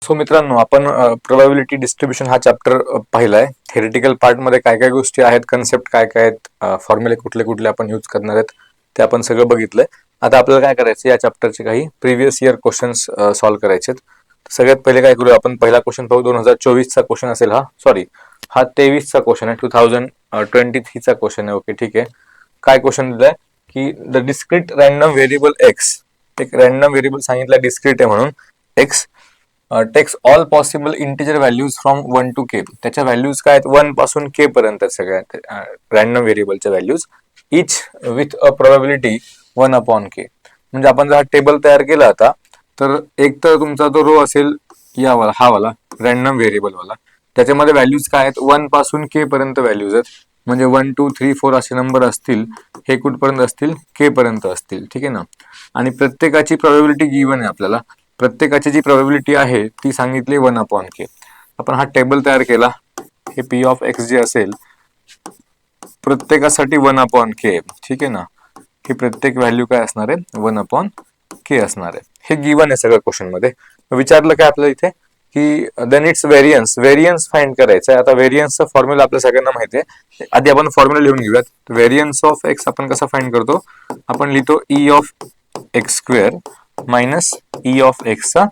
So मित्रांनो, आपण probability distribution हा चॅप्टर पाहिलाय. थेरिटिकल पार्ट मध्ये काय काय गोष्टी आहेत, कन्सेप्ट काय काय आहेत, फॉर्म्युले कुठले कुठले आपण यूज करणार आहेत ते आपण सगळं बघितलंय. आता आपल्याला काय करायचं, या चॅप्टरचे काही प्रिव्हियस इयर क्वेश्चन्स सॉल्व्ह करायचे आहेत. सगळ्यात पहिले काय करूया आपण, पहिला क्वेश्चन पाहू. 2024 चा क्वेश्चन असेल हा, सॉरी हा 23 चा क्वेश्चन आहे, 2023 चा क्वेश्चन आहे. ओके, ठीक आहे. काय क्वेश्चन दिलाय की the discrete random variable X, एक रॅन्डम व्हेरिएबल सांगितलं डिस्क्रीट आहे म्हणून, X takes all possible integer values from 1 to k. त्याच्या व्हॅल्यूज काय आहेत, 1 पासून k पर्यंत सगळ्या रॅन्डम व्हेरिएबलच्या values, each with a probability 1/k. म्हणजे आपण जर हा टेबल तयार केला आता, तर एक तर तुमचा तो रो असेल यावाला, हा वाला रॅन्डम व्हेरिएबल वाला, त्याच्यामध्ये व्हॅल्यूज काय आहेत, 1 पासून k पर्यंत व्हॅल्यूज आहेत. म्हणजे 1 2 3 4 असे नंबर असतील, हे कुठपर्यंत असतील, k पर्यंत असतील. ठीक आहे ना. आणि प्रत्येकाची प्रोबॅबिलिटी गिव्हन आहे आपल्याला. प्रत्येकाची जी प्रोबॅबिलिटी आहे ती सांगितली 1/k. आपण हा टेबल तयार केला. हे p ऑफ x जे असेल प्रत्येकासाठी 1/k. ठीक आहे ना. ही प्रत्येक व्हॅल्यू काय असणार आहे, 1/k असणार आहे. हे गिव्हन आहे सगळं क्वेश्चन मध्ये. विचारलं काय आपल्याला इथे की then it's variance, variance find करायचं आहे. आता व्हेरियन्सचा फॉर्म्युला आपल्या सगळ्यांना माहिती आहे. आधी आपण फॉर्म्युला लिहून घेऊयात. व्हेरियन्स ऑफ एक्स आपण कसा फाइंड करतो, आपण लिहितो e of x square minus E of एक्सचा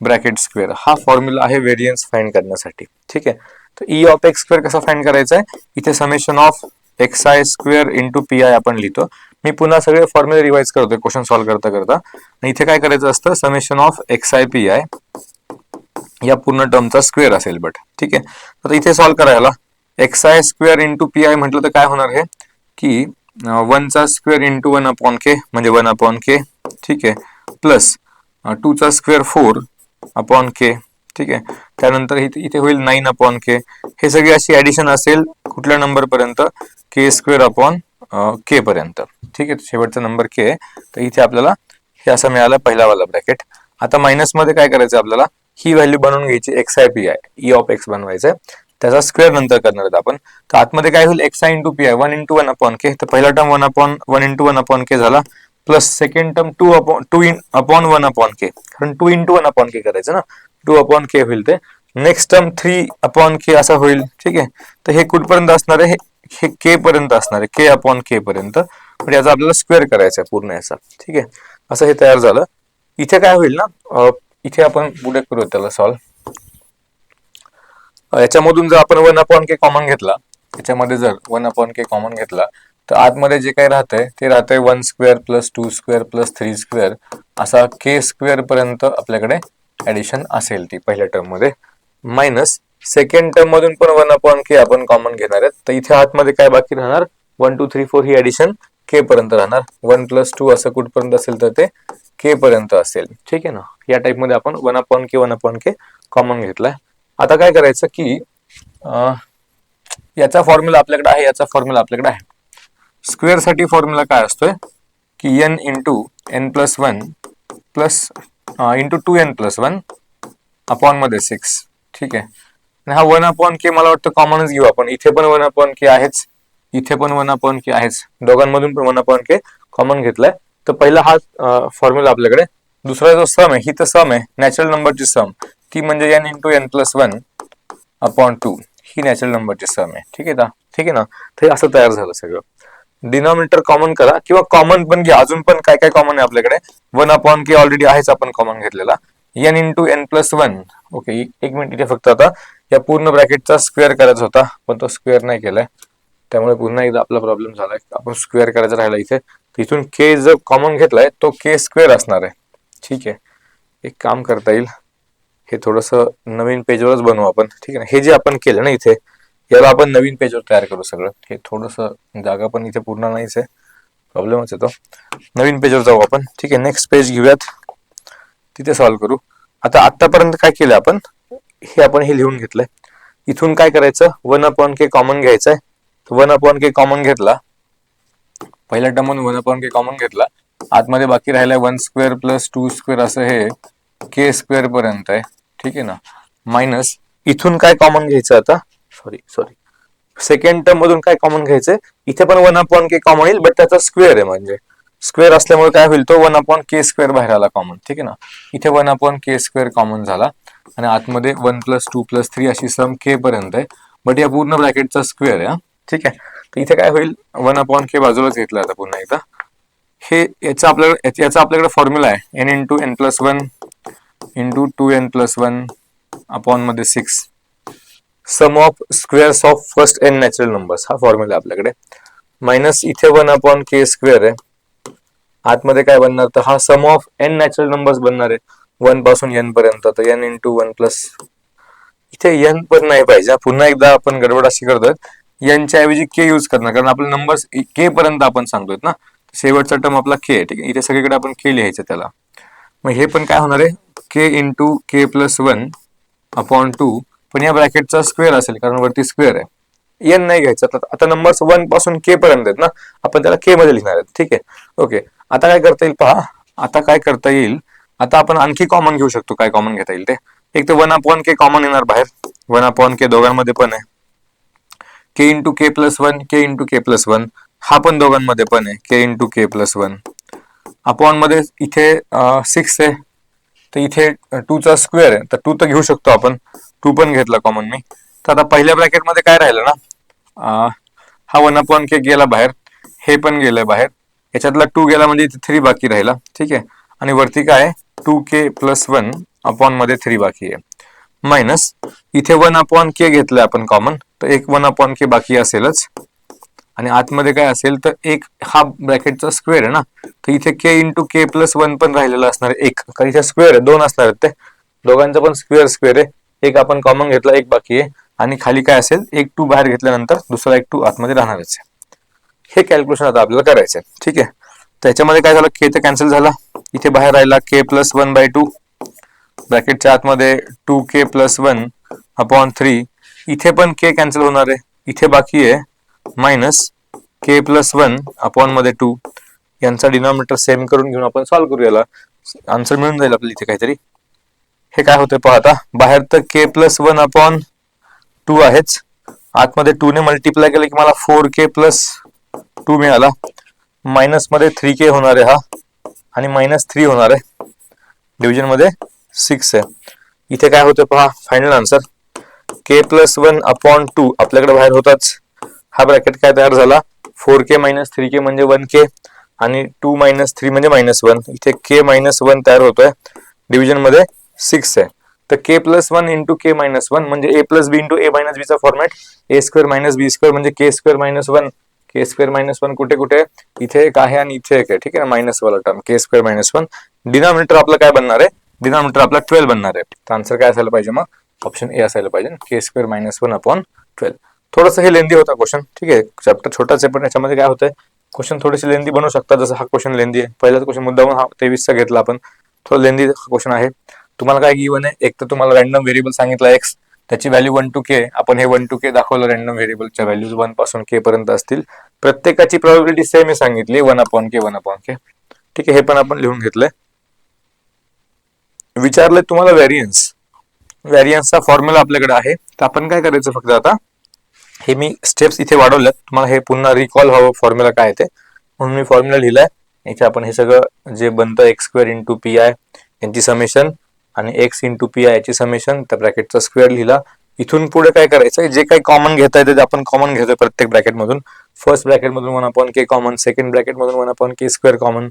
ब्रॅकेट स्क्वेअर. हा फॉर्म्युला आहे व्हेरियन्स फाइंड करण्यासाठी. ठीक आहे. तर ई ऑफ एक्स स्क्वेअर कसा फाइंड करायचा आहे, इथे summation of X I square into P I आपण लिहितो. मी पुन्हा सगळे फॉर्म्युले रिवाइज करतोय क्वेश्चन सॉल्व्ह करता करता. इथे काय करायचं असतं, summation of X I P I या पूर्ण टर्मचा स्क्वेअर असेल. बट ठीक आहे. आता इथे सॉल्व्ह करायला X I square into P I म्हटलं तर काय होणार आहे की 1 चा स्क्वेअर इंटू 1/k म्हणजे 1/k. ठीक आहे. प्लस 2 चा स्क्वेअर 4/k. ठीक आहे. त्यानंतर इथे होईल 9/k. हे सगळी अशी ऍडिशन असेल कुठल्या नंबर पर्यंत, k स्क्वेअर अपॉन k पर्यंत. ठीक आहे. शेवटचा नंबर k आहे. तर इथे आपल्याला हे असं मिळालं पहिला वाला ब्रॅकेट. आता मायनस मध्ये काय करायचं आपल्याला, ही व्हॅल्यू बनवून घ्यायची X I P I, E of x बनवायचं, त्याचा स्क्वेअर नंतर करणार आहेत आपण. तर आतमध्ये काय होईल, x I into P I 1 into 1/k. तर पहिला टर्म 1 इंटू 1/k झाला, plus second term 2 upon 1/k, कारण 2 इंटू 1/k करायचं ना, 2/k होईल ते. नेक्स्ट टर्म 3/k असा होईल. ठीक आहे. तर हे कुठपर्यंत असणार आहे, हे k पर्यंत असणार आहे, k/k पर्यंत. म्हणजे याचा आपल्याला स्क्वेअर करायचा आहे पूर्ण याचा. ठीक आहे. असं हे तयार झालं. इथे काय होईल ना, इथे आपण पुढे करू त्याला सॉल्व्ह. याच्यामधून जर आपण 1/k कॉमन घेतला, याच्यामध्ये जर 1/k कॉमन घेतला, तर आतमध्ये जे काही राहतंय ते राहतंय 1 square plus 2 square plus 3 square असा k स्क्वेअर पर्यंत आपल्याकडे ऍडिशन असेल ती पहिल्या टर्म मध्ये. मायनस सेकंड टर्म मधून पण 1/k आपण कॉमन घेणार आहेत. तर इथे आतमध्ये काय बाकी राहणार, 1 2 3 4 ही ऍडिशन k पर्यंत राहणार. 1 प्लस 2 असं कुठपर्यंत असेल तर ते k पर्यंत असेल. ठीक आहे ना. या टाइप मध्ये आपण 1/k कॉमन घेतलाय. आता काय करायचं की याचा फॉर्म्युला आपल्याकडे आहे, याचा फॉर्म्युला आपल्याकडे आहे. स्क्वेअर साठी फॉर्म्युला काय असतोय की n into n plus 1 plus into 2n plus 1 upon मध्ये 6. ठीक आहे. आणि हा 1/k मला वाटतं कॉमनच घेऊ आपण. इथे पण 1/k आहेच, इथे पण 1/k आहेच, दोघांमधून पण 1/k कॉमन घेतलाय. तर पहिला हा फॉर्म्युला आपल्याकडे. दुसरा जो सम आहे, ही तर सम आहे नॅचरल नंबरची सम, ती म्हणजे n into n plus 1 upon 2, ही नॅचरल नंबरची सम आहे. ठीक आहे ना. ठीक आहे ना. तर असं तयार झालं सगळं. डिनॉमिनेटर कॉमन करा किंवा कॉमन पण घ्या. अजून पण काय काय कॉमन आहे आपल्याकडे, 1/k ऑलरेडी आहेच आपण कॉमन घेतलेला. n into n plus 1. Okay, एक मिनिट. इथे फक्त आता या पूर्ण ब्रॅकेटचा स्क्वेअर करायचा होता, पण तो स्क्वेअर नाही केलाय, त्यामुळे पुन्हा एकदा आपला प्रॉब्लेम झालाय. आपण स्क्वेअर करायचा राहिला इथे. इथून k जर कॉमन घेतलाय तो k स्क्वेअर असणार आहे. ठीक आहे. एक काम करता येईल, हे थोडस नवीन पेजवरच बनवू आपण. ठीक आहे ना. हे जे आपण केलं ना इथे, याला आपण नवीन पेजवर तयार करू सगळं. हे थोडस जागा पण इथे पूर्ण नाहीच आहे, प्रॉब्लेमच येतो. नवीन पेजवर जाऊ आपण. ठीक आहे. नेक्स्ट पेज घेऊयात, तिथे सॉल्व्ह करू. आता आतापर्यंत काय केलं आपण, हे आपण हे लिहून घेतलंय. इथून काय करायचं, 1/k कॉमन घ्यायचंय. 1/k कॉमन घेतला, पहिल्या टर्म मधून 1/k कॉमन घेतला, आतमध्ये बाकी राहिलाय 1 स्क्वेअर प्लस 2 स्क्वेअर असं हे k स्क्वेअर पर्यंत आहे. ठीक आहे ना. मायनस इथून काय कॉमन घ्यायचं आता, सॉरी सेकंड टर्म मधून काय कॉमन घ्यायचंय, इथे पण 1/k कॉमन येईल, बट त्याचा स्क्वेअर आहे, म्हणजे स्क्वेअर असल्यामुळे काय होईल, तो 1/k स्क्वेअर बाहेर आला कॉमन. ठीक आहे ना. इथे 1/k स्क्वेअर कॉमन झाला. आणि आतमध्ये 1+2+3 अशी सम के पर्यंत आहे, बट या पूर्ण ब्रॅकेटचा स्क्वेअर आहे. ठीक आहे, तर इथे काय होईल, 1/k बाजूलाच घेतलं आता पुन्हा एकदा. हे याचा आपल्याकडे फॉर्म्युला आहे n×n+1 इंटू 2n+1 अपॉन मध्ये 6 sum of squares of first n natural numbers, हा फॉर्म्युला आपल्याकडे. मायनस इथे 1/k स्क्वेअर आहे, आतमध्ये काय बनणार, तर हा sum of n natural numbers बनणार आहे 1 पासून n पर्यंत. तर n इंटू 1+, इथे n पण नाही पाहिजे, पुन्हा एकदा आपण गडबड अशी करतोय, n च्या ऐवजी k यूज करणार, कारण आपले नंबर्स k पर्यंत आपण सांगतोय ना, शेवटचा टर्म आपला k आहे. ठीक आहे, इथे सगळीकडे आपण k लिहायचं त्याला. मग हे पण काय होणार आहे, k इंटू k+1 अपॉन 2, पण या ब्रॅकेटचा स्क्वेअर असेल कारण वरती स्क्वेअर आहे. n नाही घ्यायचा, आता नंबर्स 1 पासून k पर्यंत आहेत ना, आपण त्याला k मध्ये लिहिणार आहेत. ठीक आहे, ओके. आता काय करता येईल पहा, आता काय करता येईल, आता आपण आणखी कॉमन घेऊ शकतो. काय कॉमन घेता येईल ते, एक तर 1/k कॉमन येणार बाहेर, 1/k दोघांमध्ये पण आहे, k into k+1 k into k+1 हा पण दोघांमध्ये पण आहे, k इंटू k+1 अपॉन मध्ये इथे 6 आहे, तर इथे 2 चा स्क्वेअर आहे, तर 2 तर घेऊ शकतो आपण, 2 पण घेतला कॉमन मी. तर आता पहिल्या ब्रॅकेट मध्ये काय राहिलं ना, हा 1/k गेला बाहेर, हे पण गेलं बाहेर, याच्यातला 2 गेला म्हणजे इथे 3 बाकी राहिला. ठीक आहे, आणि वरती काय 2k+1 अपॉन मध्ये 3 बाकी आहे, मायनस इथे 1/k घेतलं आपण कॉमन, तर एक 1/k बाकी असेलच, आणि आतमध्ये काय असेल तर एक हा ब्रॅकेटचा स्क्वेअर आहे ना, तर इथे k इंटू k+1 पण राहिलेला असणार आहे एक, कारण इथे स्क्वेअर आहे, 2 असणार आहेत, ते दोघांचा पण स्क्वेअर आहे, एक आपण कॉमन घेतला, एक बाकी आहे, आणि खाली काय असेल, एक 2 बाहेर घेतल्यानंतर दुसरा एक 2 आतमध्ये राहणारच आहे. हे कॅल्क्युलेशन आता आपल्याला करायचं आहे. ठीक आहे, त्याच्यामध्ये काय झालं, k तर कॅन्सल झाला, इथे बाहेर राहिला k+1/2, ब्रॅकेटच्या आतमध्ये 2k+1 अपॉन 3, इथे पण k कॅन्सल होणार आहे, इथे बाकी आहे मायनस k+1 अपॉन मध्ये 2, यांचा डिनॉमिनेटर सेम करून घेऊन आपण सॉल्व्ह करू, याला आन्सर मिळून जाईल आपल्याला इथे काहीतरी. हे काय होतंय पहा, आता बाहेर तर k+1 अपॉन 2 आहेच, आतमध्ये 2 ने मल्टिप्लाय केलं की मला 4k+2 मिळाला, मायनस मध्ये 3k होणार आहे हा, आणि -3 होणार आहे, डिव्हिजन मध्ये 6 आहे. इथे काय होतं पहा, फायनल आन्सर k+1 अपॉन 2 आपल्याकडे बाहेर होताच, हा ब्रॅकेट काय तयार झाला, 4k - 3k म्हणजे 1k, आणि 2 - 3 म्हणजे -1, इथे k - 1 तयार होतोय, डिव्हिजन मध्ये 6 आहे. तर k+1 इंटू k - 1 म्हणजे a+b इंटू a - b चा फॉर्मॅट, a² - b² म्हणजे k² - 1, k² - 1 कुठे कुठे, इथे एक आहे आणि इथे एक आहे. ठीक आहे, मायनस वाला टर्म k² - 1, डिनॉमिनेटर आपला काय बनणार आहे, डिनॉमिनेटर आपला 12 बनणार आहे. तर आन्सर काय असायला पाहिजे मग, ऑप्शन ए असायला पाहिजे, k² - 1 अपॉन 12. थोडंसं हे लेंदी होता क्वेश्चन. ठीक आहे, चॅप्टर छोटाच आहे, पण याच्यामध्ये काय होतंय, क्वेश्चन थोडेसे लेंदी बनवू शकतात, जसं हा क्वेश्चन लेंदी आहे, पहिलाच क्वेश्चन मुद्दाम हा 23चा घेतला आपण, थोडा लेंदी क्वेश्चन आहे. तुम्हाला काय गिवन आहे, एक तर तुम्हाला रॅन्डम व्हेरिएबल सांगितला x, त्याची व्हॅल्यू 1 to k, आपण हे 1 to k दाखवलं, रॅन्डम व्हेरिएबलच्या व्हॅल्यूज 1 पासून k पर्यंत असतील, प्रत्येकाची प्रोबॅबिलिटी सेम आहे सांगितली, 1/k 1/k. ठीक आहे, हे पण आपण लिहून घेतलंय. विचारलंय तुम्हाला व्हॅरियन्सचा फॉर्म्युला आपल्याकडे आहे, तर आपण काय करायचं, फक्त आता हे मी स्टेप्स इथे वाढवल्यात, तुम्हाला हे पुन्हा रिकॉल व्हावं फॉर्म्युला काय आहे ते, म्हणून मी फॉर्म्युला लिहिलाय. इथे आपण हे सगळं जे बनतं x² इंटू पी आय यांची समेशन, आणि x इंटू पी आय याची समेशन, त्या ब्रॅकेटचा स्क्वेअर लिहिला. इथून पुढे काय करायचं, जे काही कॉमन घेता येते ते आपण कॉमन घेतोय प्रत्येक ब्रॅकेट मधून, फर्स्ट ब्रॅकेट मधून 1/k कॉमन, सेकंड ब्रॅकेट मधून 1/k² कॉमन,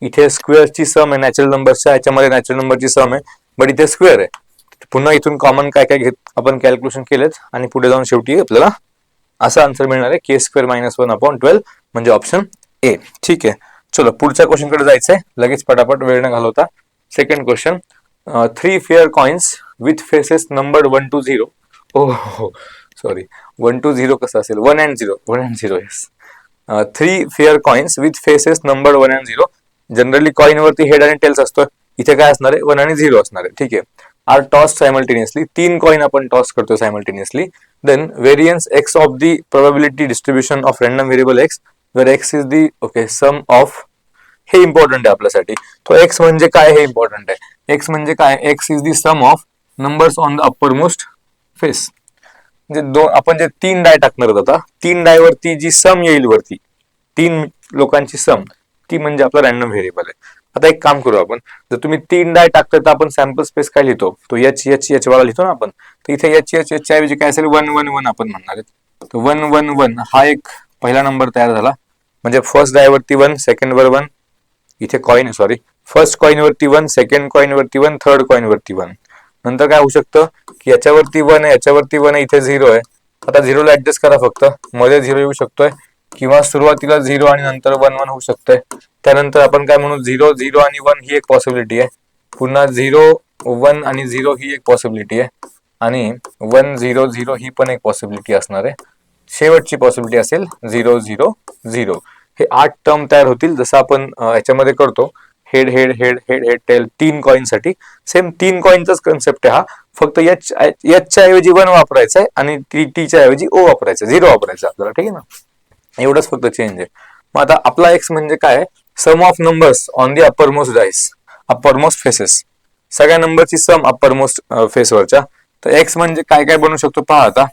इथे स्क्वेअरची सम आहे नॅचरल नंबरच्या, याच्यामध्ये नॅचरल नंबरची सम आहे, बट इथे स्क्वेअर आहे. पुन्हा इथून कॉमन काय काय घेत आपण कॅल्क्युलेशन केलेत, आणि पुढे जाऊन शेवटी आपल्याला असं आन्सर मिळणार आहे, k² - 1/12 म्हणजे ऑप्शन ए. ठीक आहे, चलो पुढच्या क्वेश्चन कडे जायचंय, लगेच पटापट वेळ न घालवता. Second question, 3 fair coins with faces numbered 1 to 0. हो सॉरी, 1 to 0 कसं असेल, 1 and 0 yes. 3 fair coins with faces numbered 1 and 0, generally coin वरती हेड आणि टेल्स असतो, इथे काय असणार आहे, 1 आणि 0 असणार आहे. ठीक आहे, आर टॉस सायमल्टेनियसली, 3 कॉइन आपण टॉस करतो simultaneously, then variance x of the probability distribution of random variable x, where x is the sum of, हे इम्पॉर्टंट आहे आपल्यासाठी. तो x म्हणजे काय हे इम्पॉर्टंट आहे. x म्हणजे काय, x is the sum of numbers on the uppermost face. म्हणजे आपण जे 3 डाय टाकणार आहोत आता, 3 डाय वरती जी सम येईल वरती, 3 लोकांची सम, ती म्हणजे आपला रॅन्डम व्हेरिएबल आहे. आता एक काम करू आपण, जर तुम्ही 3 डाय टाकता तर आपण सॅम्पल स्पेस काय लिहितो, तो एच एच एच वाला लिहितो ना आपण. तर इथे एच एच एच ऐवजी काय असेल 1 1 1 आपण म्हणणार आहेत. तर 1 1 1 हा एक पहिला नंबर तयार झाला. म्हणजे फर्स्ट डाय वरती 1, सेकंड वर 1, इथे कॉइन सॉरी, फर्स्ट कॉइन वरती 1, सेकंड कॉइन वरती 1, थर्ड कॉइन वरती 1. नंतर काय होऊ शकतं की याच्यावरती 1 आहे, याच्यावरती 1 आहे, इथे 0 आहे. आता 0 ला ऍडजस्ट करा फक्त, मध्ये 0 येऊ शकतोय किंवा सुरुवातीला 0 आणि नंतर 1 1 होऊ शकतंय. त्यानंतर आपण काय म्हणू, 0 0 आणि 1 ही एक पॉसिबिलिटी आहे. पुन्हा 0 1 आणि 0 ही एक पॉसिबिलिटी आहे. आणि 1 0 0 ही पण एक पॉसिबिलिटी असणार आहे. शेवटची पॉसिबिलिटी असेल 0 0 0. हे 8 टर्म तयार होतील, जसं आपण याच्यामध्ये करतो head head head head head tail 3 coin साठी. सेम 3 कॉइनचाच कन्सेप्ट आहे हा, फक्त च्या ऐवजी 1 वापरायचा आहे आणि टीच्या ऐवजी ओ वापरायचं, 0 वापरायचं आपल्याला. ठीक आहे ना, एवढंच फक्त चेंज आहे. मग आता आपला एक्स म्हणजे काय, sum of numbers on the uppermost dice, uppermost faces, सगळ्या नंबरची सम अप्परमोस्ट फेसवरच्या. तर एक्स म्हणजे काय काय बनू शकतो पहा. आता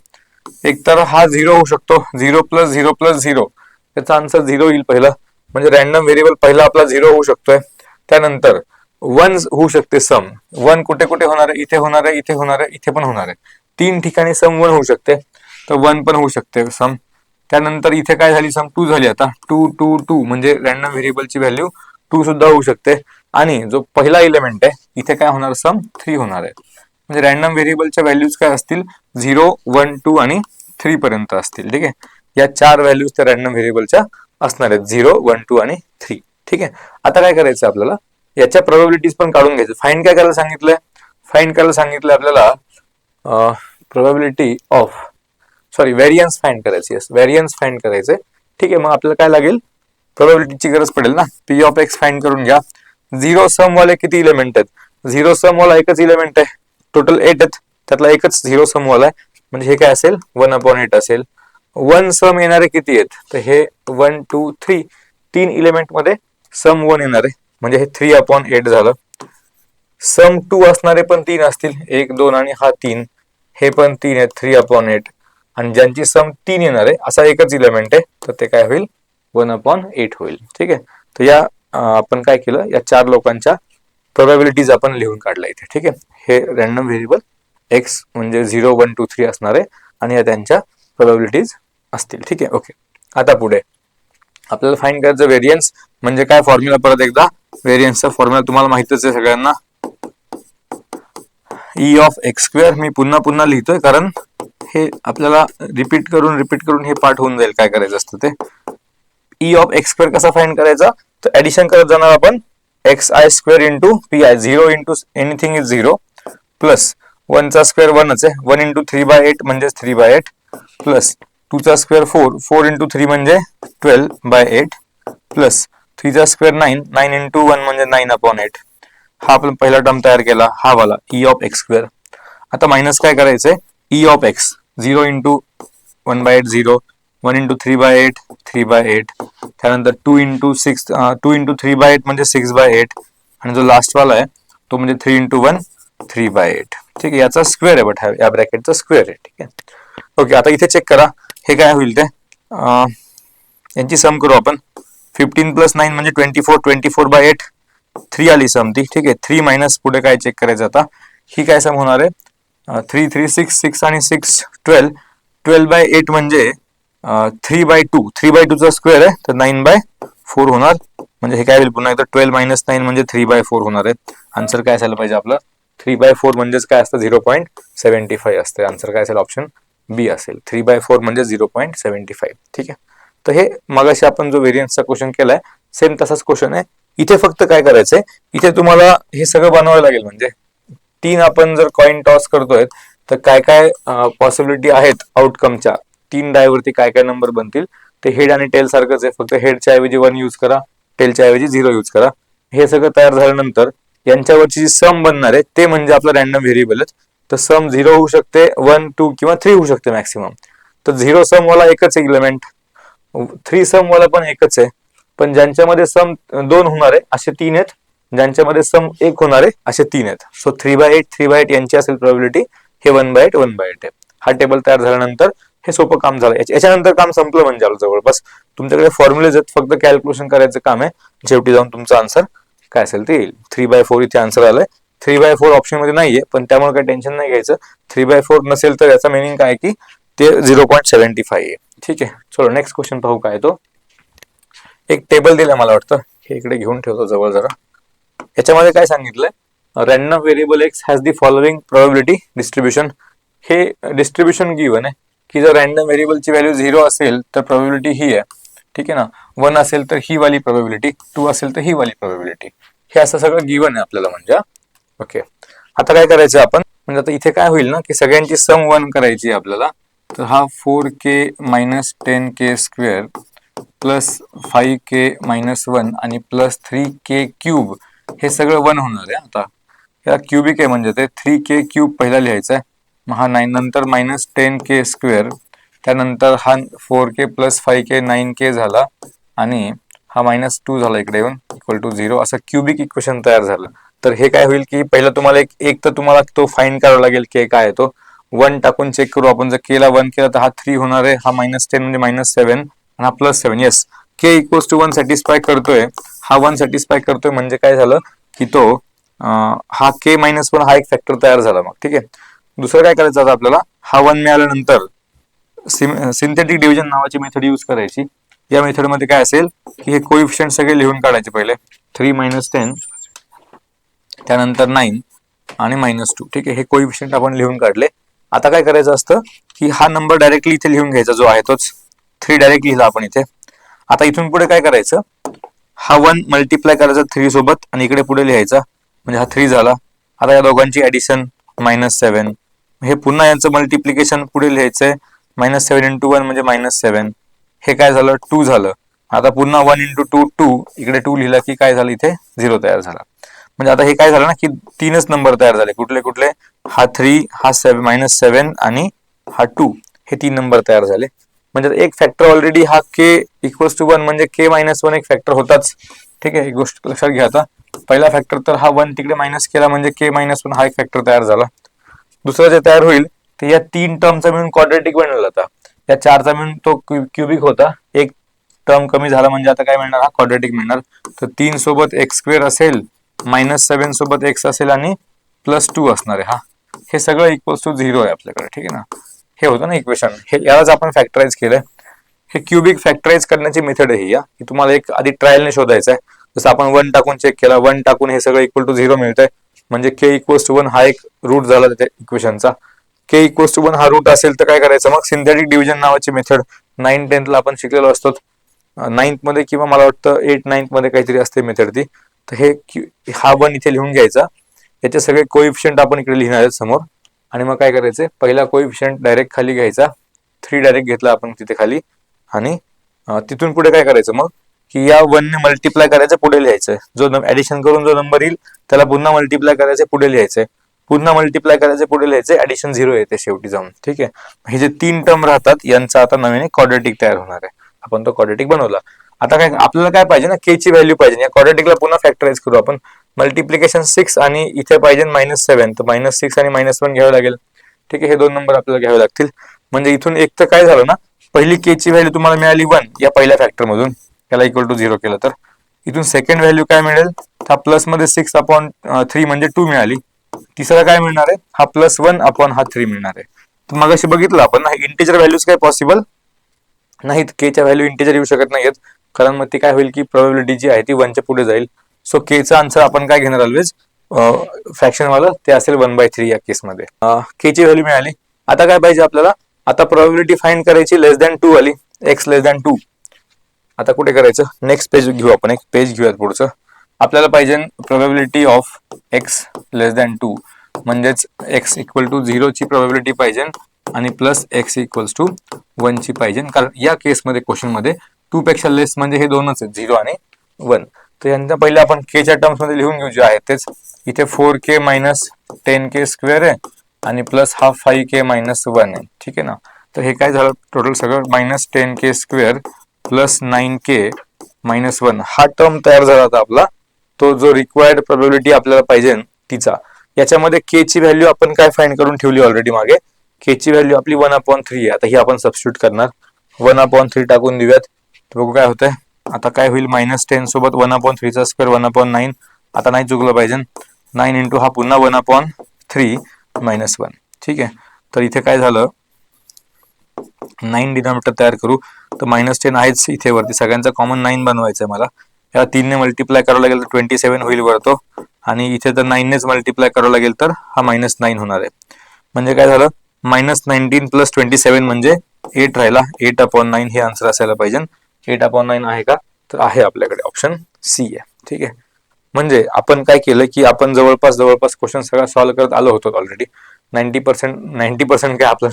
एक तर हा 0 होऊ शकतो, 0 प्लस 0 प्लस 0, त्याचा आन्सर 0 येईल पहिलं, म्हणजे रॅन्डम व्हेरिएबल पहिला आपला 0 होऊ शकतोय. त्यानंतर 1 होऊ शकते सम. 1 कुठे कुठे होणार आहे, इथे होणार आहे, इथे होणार आहे, इथे पण होणार आहे. 3 ठिकाणी सम 1 होऊ शकते, तर 1 पण होऊ शकते सम. त्यानंतर इथे काय झाली, सम 2 झाली. आता 2 2 2 म्हणजे रॅन्डम व्हेरिएबलची व्हॅल्यू 2 सुद्धा होऊ शकते. आणि जो पहिला एलिमेंट आहे इथे काय होणार, सम 3 होणार आहे. म्हणजे रॅन्डम व्हेरिएबलच्या व्हॅल्यूज काय असतील, 0 1 2 आणि 3 पर्यंत असतील. ठीक आहे, या 4 व्हॅल्यूज त्या रॅन्डम व्हेरिएबलच्या असणार आहेत, 0 1 2 आणि 3. ठीक आहे, आता काय करायचं आपल्याला, याच्या प्रोबॅबिलिटीज पण काढून घ्यायचं. फाइंड काय करायला सांगितलंय, फाइंड करायला सांगितलं आपल्याला probability of, sorry variance find करायची. यस, व्हेरियन्स फाइंड करायचंय. ठीक आहे, मग आपल्याला काय लागेल, प्रोबॅबिलिटीची गरज पडेल ना. पी ऑफ एक्स फाइंड करून घ्या. 0 सम वाले किती इलेमेंट आहेत, 0 सम वाला एकच इलेमेंट आहे, टोटल 8 आहेत, त्यातला एकच 0 सम वाला आहे, म्हणजे हे काय असेल 1/8 असेल. 1 सम येणारे किती आहेत, तर हे 1 2 3, 3 इलेमेंट मध्ये सम 1 येणार आहे, म्हणजे हे 3/8 झालं. सम 2 असणारे पण 3 असतील, 1 2 आणि हा 3, हे पण 3 आहेत, 3/8. आणि ज्यांची सम 3 येणार आहे असा एकच इलेमेंट आहे, तर ते काय होईल 1/8 होईल. ठीक आहे, तर या आपण काय केलं, या 4 लोकांच्या प्रोबॅबिलिटीज आपण लिहून काढल्या इथे. ठीक आहे, हे रॅन्डम व्हेरिएबल एक्स म्हणजे 0 1 2 3 असणार आहे आणि या त्यांच्या प्रोबॅबिलिटीज असतील. ठीक आहे, ओके. आता पुढे आपल्याला फाइंड करायचं व्हेरियन्स. म्हणजे काय फॉर्म्युला, परत एकदा व्हेरियन्सचा फॉर्म्युला तुम्हाला माहितच आहे सगळ्यांना, ई ऑफ एक्स स्क्वेअर. मी पुन्हा पुन्हा लिहितोय कारण हे आपल्याला रिपीट करून हे पाठ होऊन जाईल काय करायचं असतं ते. ई ऑफ एक्स स्क्वेअर कसा फाइंड करायचा, तर ऍडिशन करत जाणार आपण, X I square into P I, 0 into anything is 0, plus 1 चा स्क्वेअर 1च आहे, 1 इंटू 3/8 म्हणजे 3/8, प्लस 2 चा स्क्वेअर 4, 4 इंटू 3 म्हणजे 12/8, प्लस 3 चा स्क्वेअर 9, 9 इंटू 1 म्हणजे 9/8. हा आपण पहिला टर्म तयार केला, हा वाला ई ऑफ एक्स स्क्वेअर. आता मायनस काय करायचंय, E of x, 0 into 1/8 0, 1 into 3/8 3/8, त्यानंतर 2 इंटू 3/8 म्हणजे 6/8, आणि जो लास्ट वाला आहे तो म्हणजे 3 इंटू 1 3/8. ठीक आहे, याचा स्क्वेअर आहे, बट या ब्रॅकेटचा स्क्वेअर आहे. ठीक आहे, ओके. आता इथे चेक करा हे काय होईल ते, यांची सम करू आपण. 15 प्लस 9 म्हणजे 24, 24/8, 3 आली सम ती. ठीक आहे, 3 मायनस पुढे काय चेक करायचं आता, ही काय सम होणार आहे, 3 3 6 6 आणि 6 12, 12/8 म्हणजे 3/2, 3/2 चा स्क्वेअर आहे तर 9/4 होणार. म्हणजे हे काय होईल पुन्हा एकदा, 12 मायनस 9 म्हणजे 3/4 होणार आहे. आन्सर काय असायला पाहिजे आपलं, 3/4 म्हणजेच काय असतं 0.75 असते. आन्सर काय असेल, ऑप्शन बी असेल, 3/4 म्हणजे 0.75. ठीक आहे, तर हे मगाशी आपण जो व्हेरियन्सचा क्वेश्चन केलाय सेम तसाच क्वेश्चन आहे. इथे फक्त काय करायचंय, इथे तुम्हाला हे सगळं बनवावं लागेल. म्हणजे 3 आपण जर कॉइन टॉस करतोय तर काय काय पॉसिबिलिटी आहेत आउटकमच्या, 3 डायवरती काय काय नंबर बनतील, ते हेड आणि टेल सारखंच आहे, फक्त हेडच्या ऐवजी 1 यूज करा, टेलच्या ऐवजी 0 यूज करा. हे सगळं तयार झाल्यानंतर यांच्यावरची जी सम बनणार आहे ते म्हणजे आपलं रॅन्डम व्हेरिएबल. तर सम 0 होऊ शकते, 1 2 किंवा 3 होऊ शकते मॅक्सिमम. तर 0 सम वाला एकच इलेमेंट, 3 सम वाला पण एकच आहे, पण ज्यांच्यामध्ये सम 2 होणार आहे असे 3 आहेत, ज्यांच्यामध्ये सम 1 होणार आहे असे 3 आहेत. सो 3/8 3/8 यांची असेल प्रोबॅबिलिटी, हे 1/8 1/8 आहे. हा टेबल तयार झाल्यानंतर हे सोपं काम झालं. याच्यानंतर काम संपलं म्हणजे जवळपास तुमच्याकडे फॉर्म्युलेज आहेत, फक्त कॅल्क्युलेशन करायचं काम आहे, शेवटी जाऊन तुमचा आन्सर काय असेल ते येईल. 3/4 इथे आन्सर आलाय. 3/4 ऑप्शन मध्ये नाहीये, पण त्यामुळे काही टेन्शन नाही घ्यायचं. 3/4 नसेल तर याचा मिनिंग काय की ते 0.75 आहे. ठीक आहे, चलो नेक्स्ट क्वेश्चन पाहू काय तो. एक टेबल दिलं मला वाटतं, हे इकडे घेऊन ठेवतो जवळ जरा. याच्यामध्ये काय सांगितलंय, random variable x has the following probability distribution. हे डिस्ट्रीब्युशन गिवन आहे की जर रॅन्डम व्हेरिएबलची व्हॅल्यू 0 असेल तर प्रोबॅबिलिटी ही आहे, ठीक आहे ना. 1 असेल तर ही वाली प्रोबॅबिलिटी, 2 असेल तर ही वाली प्रोबॅबिलिटी. हे असं सगळं गिवन आहे आपल्याला म्हणजे. ओके, आता काय करायचं आपण, म्हणजे आता इथे काय होईल ना की सगळ्यांची सम 1 करायची आपल्याला. तर हा 4k minus 10k square plus 5k minus 1 आणि प्लस 3k क्यूब हे सगळं 1 होणार आहे. आता या क्यूबिक आहे म्हणजे ते 3k क्यूब पहिला लिहायचा आहे, मग हा 9 नंतर मायनस 10k स्क्वेअर, त्यानंतर हा 4k प्लस 5k 9k झाला आणि हा -2 झाला इकडे येऊन इक्वल टू 0. असं क्यूबिक इक्वेशन तयार झालं. तर हे काय होईल की पहिला तुम्हाला एक तर तुम्हाला तो फाइंड करावा लागेल के काय आहे तो. 1 टाकून चेक करू आपण. जर केला 1 केला तर हा 3 होणार आहे, हा -10 म्हणजे -7 आणि हा +7. Yes, K equals to 1 satisfy करतोय, हा 1 सॅटिस्फाय करतोय म्हणजे काय झालं की तो हा k -1 हा एक फॅक्टर तयार झाला. मग ठीक आहे, दुसरं काय करायचं आता आपल्याला, हा 1 मिळाल्यानंतर सिंथेटिक डिव्हिजन नावाची मेथड यूज करायची. या मेथडमध्ये काय असेल की हे कोइफिशियंट सगळे लिहून काढायचे पहिले. 3 - 10 त्यानंतर 9 आणि -2. ठीक आहे, हे कोइफिशियंट आपण लिहून काढले. आता काय करायचं असतं की हा नंबर डायरेक्टली इथे लिहून घ्यायचा जो आहे तोच. 3 डायरेक्ट लिहिला आपण इथे. आता इथून पुढे काय करायचं, हा 1 मल्टिप्लाय करायचा 3 सोबत आणि इकडे पुढे लिहायचा, म्हणजे हा 3 झाला. आता या दोघांची ऍडिशन -7, हे पुन्हा यांचं मल्टिप्लिकेशन पुढे लिहायचंय. -7 × 1 म्हणजे -7, हे काय झालं 2 झालं. आता पुन्हा 1 × 2 2, इकडे 2 लिहिला की काय झालं इथे 0 तयार झाला. म्हणजे आता हे काय झालं ना की 3च नंबर तयार झाले. कुठले कुठले, हा 3, हा -7 आणि हा 2, हे 3 नंबर तयार झाले. म्हणजे एक फॅक्टर ऑलरेडी हा k इक्वल्स टू 1 म्हणजे k - 1 एक फॅक्टर होताच. ठीक आहे, एक गोष्ट लक्षात घ्या. आता पहिला फॅक्टर तर हा 1 तिकडे मायनस केला म्हणजे k - 1 हा एक फॅक्टर तयार झाला. दुसरं जे तयार होईल ते या 3 टर्मचा मिळून क्वाड्रेटिक बनेल. आता या 4चा मिळून तो क्यूबिक होता, एक टर्म कमी झाला म्हणजे आता काय मिळणार, हा क्वाड्रेटिक मिळणार. तर 3 सोबत x स्क्वेअर असेल, -7 सोबत x असेल आणि +2 असणार आहे. हा हे सगळं इक्वल्स टू 0 आहे आपल्याकडे. ठीक आहे ना, हे होतं ना इक्वेशन. हे यालाच आपण फॅक्टराइज केलंय. हे क्यूबिक फॅक्टराइज करण्याची मेथड आहे या, की तुम्हाला एक आधी ट्रायलने शोधायचं आहे. जसं आपण 1 टाकून चेक केला, 1 टाकून हे सगळं इक्वल टू 0 मिळतंय, म्हणजे k इक्वल्स टू 1 हा एक रूट झाला त्या इक्वेशनचा. k इक्वल्स टू 1 हा रूट असेल तर काय करायचं मग, सिंथेटिक डिव्हिजन नावाची मेथड 9th 10th ला आपण शिकलेलो असतो. 9th मध्ये किंवा मला वाटतं 8th 9th मध्ये काहीतरी असते मेथड ती. तर हे हा 1 इथे लिहून घ्यायचा, याचे सगळे कोइफिशियंट आपण इकडे लिहिणार आहेत समोर. आणि मग काय करायचं, पहिला कोइफिशियंट डायरेक्ट खाली घ्यायचा, 3 डायरेक्ट घेतला आपण तिथे खाली. आणि तिथून पुढे काय करायचं मग की या 1 ने मल्टिप्लाय करायचं, पुढे लिहायचं. जो ऍडिशन करून जो नंबर येईल त्याला पुन्हा मल्टिप्लाय करायचं, पुढे लिहायचंय. पुन्हा मल्टिप्लाय करायचे, पुढे लिहायचे. ऍडिशन 0 येते शेवटी जाऊन. ठीक आहे, हे जे 3 टर्म राहतात यांचा आता नवीन क्वाड्रेटिक तयार होणार आहे. आपण तो क्वाड्रेटिक बनवला. आता काय आपल्याला काय पाहिजे ना, k ची व्हॅल्यू पाहिजे. या क्वाड्रेटिकला पुन्हा फॅक्टराइज करू आपण. मल्टिप्लिकेशन 6 आणि इथे पाहिजे -7, तर -6 आणि -1 घ्यावे लागेल. ठीक आहे, हे 2 नंबर आपल्याला घ्यावे लागतील. म्हणजे इथून एक तर काय झालं ना, पहिली k ची व्हॅल्यू तुम्हाला मिळाली 1 या पहिल्या फॅक्टर मधून, याला इक्वल टू 0 केलं तर. इथून सेकंड व्हॅल्यू काय मिळेल, हा प्लस मध्ये 6/3 म्हणजे 2 मिळाली. तिसरा काय मिळणार आहे, हा +1/3 मिळणार आहे. तर मग अशी बघितलं आपण इंटिजर व्हॅल्यूज काय पॉसिबल नाहीत, k च्या व्हॅल्यू इंटिजर येऊ शकत नाहीत, कारण मग ती काय होईल की प्रोबॅबिलिटी जी आहे ती 1 च्या पुढे जाईल. सो k चा आन्सर आपण काय घेणार ऑलवेज, फ्रॅक्शन वाला, ते असेल 1/3 या केसमध्ये. k ची व्हॅल्यू मिळाली. आता काय पाहिजे आपल्याला, आता प्रोबॅबिलिटी फाइंड करायची <2 आली, x <2. आता कुठे करायचं, नेक्स्ट पेज घेऊ आपण, एक पेज घेऊयात पुढचं. आपल्याला पाहिजे प्रोबॅबिलिटी ऑफ x <2, म्हणजेच x इक्वल टू 0 ची प्रोबॅबिलिटी पाहिजे आणि प्लस x इक्वल्स टू 1 ची पाहिजे. कारण या केसमध्ये क्वेश्चन मध्ये 2 पेक्षा लेस म्हणजे हे दोनच आहेत, 0 आणि 1. तर यांना पहिले आपण k च्या टर्म्स मध्ये लिहून घेऊ जे आहे तेच. इथे 4k - 10k स्क्वेअर आहे आणि प्लस हा 5k - 1 आहे. ठीक आहे ना, तर हे काय झालं टोटल सगळं -10k स्क्वेअर प्लस 9k - 1 हा टर्म तयार झाला होता आपला. तो जो रिक्वायर्ड प्रोबॅबिलिटी आपल्याला पाहिजे तिचा. याच्यामध्ये k ची व्हॅल्यू आपण काय फाइंड करून ठेवली ऑलरेडी मागे. k ची व्हॅल्यू आपली 1/3 आहे. आता ही आपण सबस्टिट्यूट करणार, 1/3 टाकून देऊयात, तर बघू काय होतंय. आता काय होईल, -10 सोबत 1/3 चा स्क्वेअर 1/9 आता नाही चुकलं पाहिजे. 9 इंटू हा पुन्हा 1/3 मायनस 1. ठीक आहे, तर इथे काय झालं, 9 डिनॉमिनेटर तयार करू तर -10 आहेच इथे वरती, सगळ्यांचा कॉमन 9 बनवायचं आहे मला. या 3 ने मल्टिप्लाय करावं लागेल तर 27 होईल वरतो, आणि इथे तर 9 नेच मल्टिप्लाय करावं लागेल तर हा -9 होणार आहे. म्हणजे काय झालं, -19 + 27 म्हणजे 8 राहिला. 8/9 हे आन्सर असायला पाहिजे. 8/9 आहे का, तर आहे आपल्याकडे, ऑप्शन सी आहे. ठीक आहे, म्हणजे आपण काय केलं की आपण जवळपास क्वेश्चन सगळा सॉल्व्ह करत आलो होतो ऑलरेडी. 90% काय आपलं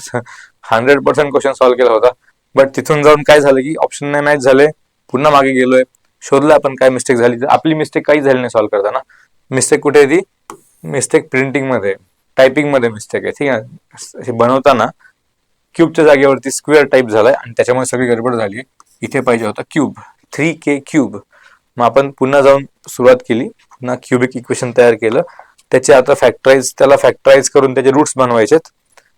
100% क्वेश्चन सॉल्व्ह केला होता. बट तिथून जाऊन काय झालं की ऑप्शन नाही मॅच झाले, पुन्हा मागे गेलोय, शोधलं आपण काय मिस्टेक झाली. तर आपली मिस्टेक काही झाली नाही सॉल्व्ह करताना. मिस्टेक कुठे आहे, ती मिस्टेक प्रिंटिंग मध्ये, टायपिंग मध्ये मिस्टेक आहे. ठीक आहे, हे बनवताना क्यूबच्या जागेवरती स्क्वेअर टाईप झालाय आणि त्याच्यामुळे सगळी गडबड झाली. इथे पाहिजे होता क्यूब, 3k क्यूब. मग आपण पुन्हा जाऊन सुरुवात केली, पुन्हा क्यूबिक इक्वेशन तयार केलं. त्याचे आता फॅक्टराईज करून त्याचे रूट्स बनवायचेत.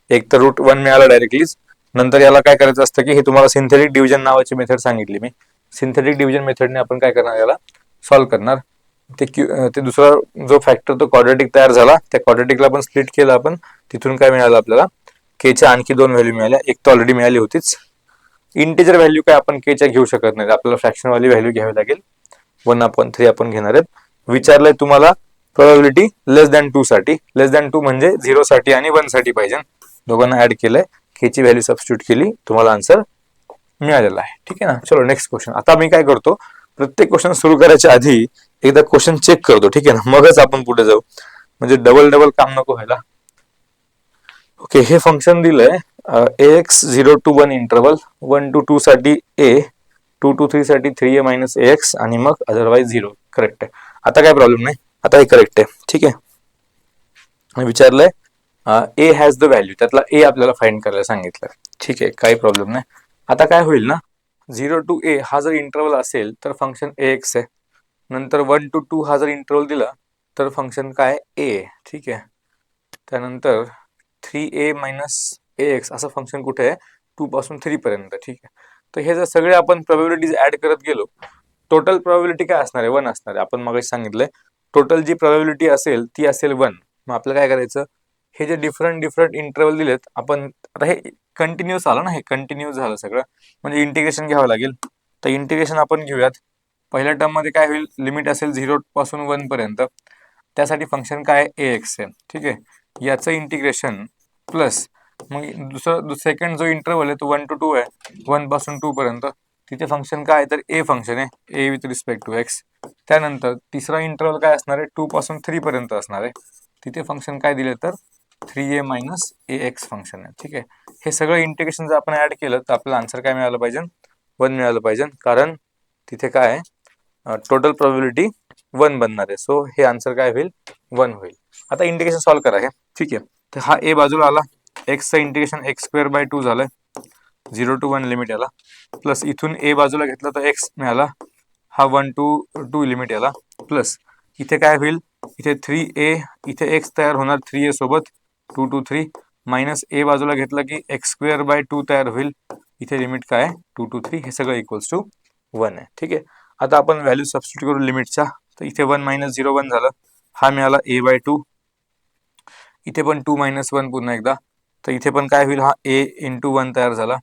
एक तर रूट 1 मिळाला डायरेक्टलीच. नंतर याला काय करायचं असतं की हे तुम्हाला सिंथेटिक डिव्हिजन नावाची मेथड सांगितली मी. सिंथेटिक डिव्हिजन मेथडने आपण काय करणार, याला सॉल्व्ह करणार. ते दुसरा जो फॅक्टर तो क्वाड्रेटिक तयार झाला, त्या क्वाड्रेटिकला पण स्प्लिट केलं आपण. तिथून काय मिळालं आपल्याला, केच्या आणखी 2 व्हॅल्यू मिळाल्या. एक तर ऑलरेडी मिळाली होतीच. इंटिजर व्हॅल्यू काय आपण केच्या घेऊ शकत नाही, आपल्याला फ्रॅक्शन वाली व्हॅल्यू घ्यावी लागेल. 1/3 आपण घेणार आहेत. विचारलंय तुम्हाला प्रोबॅबिलिटी <2 साठी. <2 म्हणजे 0 साठी आणि 1 साठी पाहिजे. दोघांना ऍड केलंय, केची व्हॅल्यू सबस्टिट्यूट केली, तुम्हाला आन्सर मिळालेला आहे. ठीक आहे ना. चलो नेक्स्ट क्वेश्चन. आता मी काय करतो, प्रत्येक क्वेश्चन सुरू करायच्या आधी एकदा क्वेश्चन चेक करतो. ठीक आहे ना, मगच आपण पुढे जाऊ, म्हणजे डबल काम नको व्हायला. ओके, हे फंक्शन दिलंय ax 0 to 1 इंटरवल, 1 to 2 साठी a, 2 to 3 साठी 3a मायनस ax आणि मग अदरवाइज 0. करेक्ट आहे. आता काय प्रॉब्लेम नाही, आता हे करेक्ट आहे. ठीक आहे, विचारलंय ए हॅज द व्हॅल्यू, त्यातला ए आपल्याला फाइंड करायला सांगितलं. ठीक आहे, काही प्रॉब्लेम नाही. आता काय होईल ना, 0 to a हा जर इंटरवल असेल तर फंक्शन ax आहे. नंतर 1 to 2 हा जर इंटरवल दिला तर फंक्शन काय, a. ठीक आहे, त्यानंतर 3a मायनस ax असं फंक्शन कुठे आहे, 2 पासून 3 पर्यंत. ठीक आहे, तर हे जर सगळे आपण प्रोबॅबिलिटीज ऍड करत गेलो, टोटल प्रोबॅबिलिटी काय असणार आहे, 1 असणार आहे. आपण मगाशी सांगितलंय टोटल जी प्रोबॅबिलिटी असेल ती असेल 1. मग आपल्याला काय करायचं, हे जे डिफरंट इंटरवल दिलेत, आपण आता हे कंटिन्यूस आलं ना, हे कंटिन्यूस झालं सगळं, म्हणजे इंटिग्रेशन घ्यावं लागेल. तर इंटिग्रेशन आपण घेऊयात. पहिल्या टर्म मध्ये काय होईल, लिमिट असेल 0 पासून 1 पर्यंत, त्यासाठी फंक्शन काय ax आहे. ठीक आहे, याचं इंटिग्रेशन प्लस मग सेकंड जो इंटरवल आहे तो 1 to 2 आहे, 1 पासून 2 पर्यंत, तिथे फंक्शन काय आहे, तर ए फंक्शन आहे, ए विथ रिस्पेक्ट टू एक्स. त्यानंतर तिसरा इंटरवल काय असणार आहे, 2 पासून 3 पर्यंत असणार आहे, तिथे फंक्शन काय दिले तर 3a मायनस ax फंक्शन आहे. ठीक आहे, हे सगळं इंटिग्रेशन जर आपण ऍड केलं तर आपल्याला आन्सर काय मिळालं पाहिजे, 1 मिळालं पाहिजे, कारण तिथे काय आहे, टोटल प्रोबॅबिलिटी 1 बनणार आहे. सो हे आन्सर काय होईल, 1 होईल. आता इंटिग्रेशन सॉल्व्ह करा हे. ठीक आहे, तर हा ए बाजूला आला, एक्सचं इंटिग्रेशन x² झालंय, 0 to 1 लिमिट याला, प्लस इथून ए बाजूला घेतला तर एक्स मिळाला, हा 1 to 2 लिमिट याला, प्लस इथे काय होईल, इथे 3a, इथे एक्स तयार होणार 3a सोबत, 2 to 3 मायनस ए बाजूला घेतला की x² तयार होईल, इथे लिमिट काय 2 to 3, हे सगळं इक्वल्स टू 1 आहे. ठीक आहे, आता आपण व्हॅल्यू सबस्टिट्यूट करू लिमिटच्या, तर इथे 1 - 0 1 झालं, हा मिळाला a/2, इथे पण 2 - 1 पुन्हा एकदा, तर इथे पण काय होईल, हा a × 1 तयार झाला.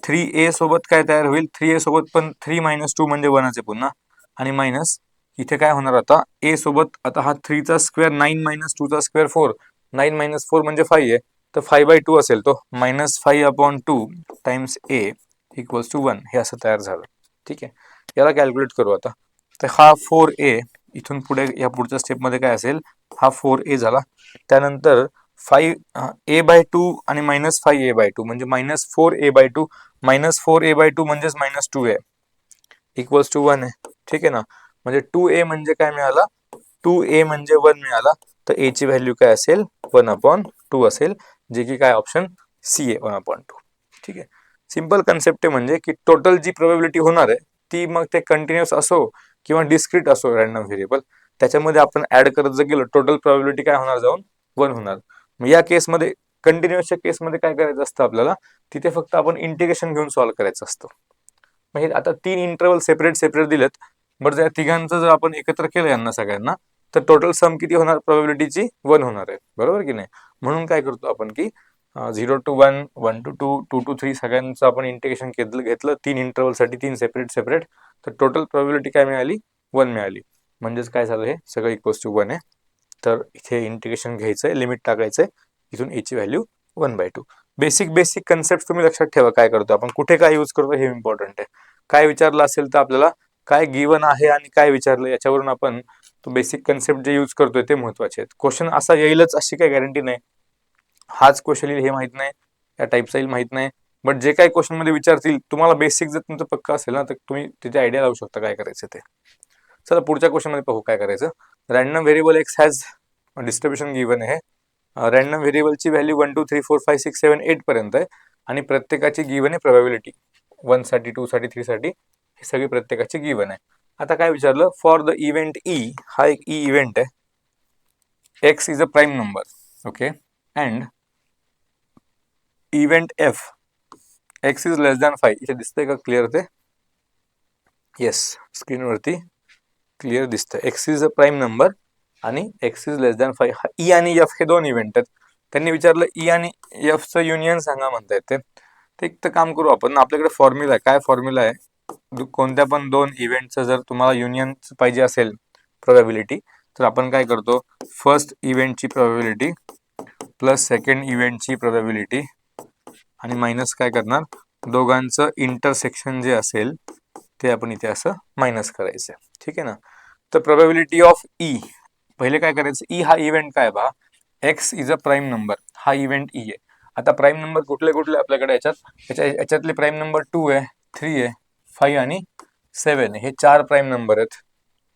3a सोबत काय तयार होईल, 3a सोबत पण 3 - 2 म्हणजे 1 आहे पुन्हा, आणि मायनस इथे काय होणार, आता a सोबत, आता हा 3 चा स्क्वेअर 9 - 2 चा स्क्वेअर 4, 9 - 4 म्हणजे 5 आहे, तर 5/2 असेल तो, -5/2 टाइम्स a इक्वल्स टू 1, हे असं तयार झालं. ठीक आहे, याला कॅल्क्युलेट करू आता. तर हा 4a, इथून पुढे या पुढच्या स्टेपमध्ये काय असेल, हा 4a झाला. त्यानंतर 5a/2 आणि -5a/2 म्हणजे -4a/2, -4a/2 म्हणजेच -2a इक्वल्स टू 1 आहे. ठीक आहे ना, म्हणजे 2a म्हणजे काय मिळाला, 2a म्हणजे 1 मिळाला, तर a ची व्हॅल्यू काय असेल, 1/2 असेल, जे की काय ऑप्शन सी आहे, 1/2. ठीक आहे, सिंपल कन्सेप्ट आहे, म्हणजे की टोटल जी प्रोबॅबिलिटी होणार आहे ती, मग ते कंटिन्युअस असो किंवा डिस्क्रीट असो रॅन्डम व्हेरिएबल, त्याच्यामध्ये आपण ऍड करत जर गेलो, टोटल प्रोबॅबिलिटी काय होणार, जाऊन 1 होणार. मग या केसमध्ये, कंटिन्युअसच्या केसमध्ये काय करायचं असतं आपल्याला, तिथे फक्त आपण इंटिग्रेशन घेऊन सॉल्व्ह करायचं असतं. मग हे आता 3 इंटरवल सेपरेट दिलेत, बट या तिघांचं जर आपण एकत्र केलं यांना सगळ्यांना, तर टोटल सम किती होणार प्रोबॅबिलिटीची 1 होणार आहे, बरोबर की नाही. म्हणून काय करतो आपण की 0 to 1, 1 to 2, 2 to 3 सगळ्यांचं आपण इंटिग्रेशन घेतलं 3 इंटरवलसाठी 3 सेपरेट, तर टोटल प्रोबॅबिलिटी काय मिळाली 1 मिळाली. म्हणजेच काय झालं, हे सगळं इक्वल्स टू 1 आहे. तर इथे इंटिग्रेशन घ्यायचंय, लिमिट टाकायचंय, इथून a ची व्हॅल्यू 1/2. बेसिक कन्सेप्ट तुम्ही लक्षात ठेवा. काय करतो आपण, कुठे काय यूज करतो हे इम्पॉर्टंट आहे. काय विचारलं असेल तर आपल्याला काय गिवन आहे आणि काय विचारलं याच्यावरून आपण तो बेसिक कन्सेप्ट जे यूज करतोय ते महत्वाचे आहेत. क्वेश्चन असा येईलच अशी काही गॅरंटी नाही, हाच क्वेश्चन येईल हे माहित नाही, या टाईपचा येईल माहित नाही. बट जे काही क्वेश्चन मध्ये विचारतील, तुम्हाला बेसिक जर तुमचं पक्का असेल ना, तर तुम्ही तिथे आयडिया लावू शकता काय करायचं ते. चला पुढच्या क्वेश्चन मध्ये पाहू काय करायचं. Random variable x has distribution given आहे. रॅन्डम व्हेरिएबलची व्हॅल्यू 1 2 3 4 5 6 7 8 पर्यंत आहे आणि प्रत्येकाची गिवन आहे प्रोबॅबिलिटी 1 साठी 2 साठी 3 साठी, हे सगळी प्रत्येकाची गिवन आहे. आता काय विचारलं, फॉर द इव्हेंट ई, हा एक ई इव्हेंट आहे, x is a prime number, okay, and event F x is less than 5. इथे दिसतंय का क्लिअर ते? येस, स्क्रीनवरती क्लिअर दिसतंय. X is a prime number आणि x is less than 5. E आणि एफ हे दोन इव्हेंट आहेत. त्यांनी विचारलं ई आणि एफचं युनियन सांगा म्हणता येते. ते एक तर काम करू आपण, आपल्याकडे फॉर्म्युला आहे. काय फॉर्म्युला आहे, कोणत्या पण दोन इव्हेंटचं जर तुम्हाला युनियन पाहिजे असेल प्रोबॅबिलिटी, तर आपण काय करतो, फर्स्ट इव्हेंटची प्रोबॅबिलिटी प्लस सेकंड इव्हेंटची प्रोबॅबिलिटी आणि मायनस काय करणार, दोघांचं इंटरसेक्शन जे असेल ते आपण इथे असं मायनस करायचं. ठीक आहे ना. तर प्रोबॅबिलिटी ऑफ ई, पहिले काय करायचं, ई हा इव्हेंट काय पहा, x is a prime number, हा इव्हेंट ई आहे. आता प्राईम नंबर कुठले कुठले आपल्याकडे याच्यातले प्राईम नंबर 2 आहे, 3 आहे, 5 आणि 7 हे 4 प्राईम नंबर आहेत.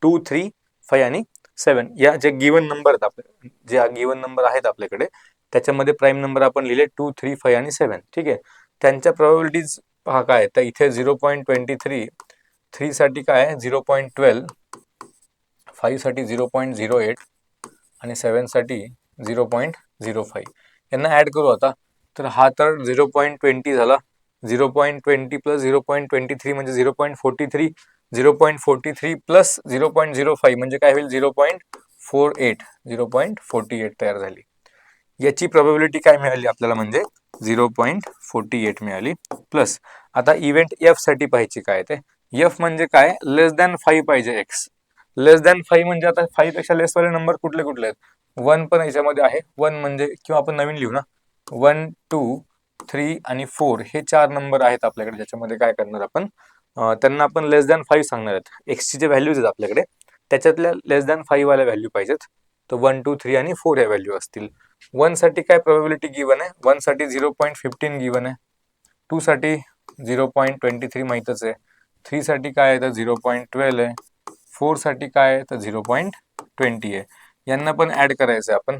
2 3 5 आणि 7 या जे गिवन नंबर आहेत आपले, जे गिवन नंबर आहेत आपल्याकडे, त्याच्यामध्ये प्राईम नंबर आपण लिहिले 2 3 5 आणि 7. ठीक आहे. त्यांच्या प्रोबॅबिलिटीज पहा काय, तर इथे 0.23, 3 साठी काय आहे 0.12, 5 साठी 0.08 आणि 7 साठी 0.05. यांना ऍड करू आता, तर हा तर 0.20 झाला, 0.20 प्लस 0.23 म्हणजे 0.43, 0.43 प्लस 0.05 म्हणजे काय होईल 0.48, 0.48 तयार झाली. याची प्रोबॅबिलिटी काय मिळाली आपल्याला, म्हणजे 0.48 मिळाली. प्लस आता इव्हेंट एफ साठी पाहिजे काय, ते एफ म्हणजे काय, लेस दॅन 5 पाहिजे एक्स. लेस दॅन 5 म्हणजे आता 5 पेक्षा लेस वाले नंबर कुठले कुठले आहेत, 1 पण याच्यामध्ये आहे. 1 म्हणजे, किंवा आपण नवीन लिहू ना, 1 2 3 आणि 4 हे 4 नंबर आहेत आपल्याकडे, ज्याच्यामध्ये काय करणार आपण, त्यांना आपण लेस दॅन 5 सांगणार आहेत. एक्सची जे व्हॅल्यूज आहेत आपल्याकडे, त्याच्यातल्या लेस दॅन 5 वाल्या व्हॅल्यू पाहिजेत. तर 1 2 3 आणि 4 या व्हॅल्यू असतील. 1 साठी काय प्रोबॅबिलिटी गिवन आहे, 1 साठी 0.15 गिवन आहे, 2 साठी 0.23 माहितच आहे, 3 साठी काय आहे तर 0.12 आहे, 4 साठी काय आहे तर 0.20 आहे. यांना पण ऍड करायचं आहे आपण.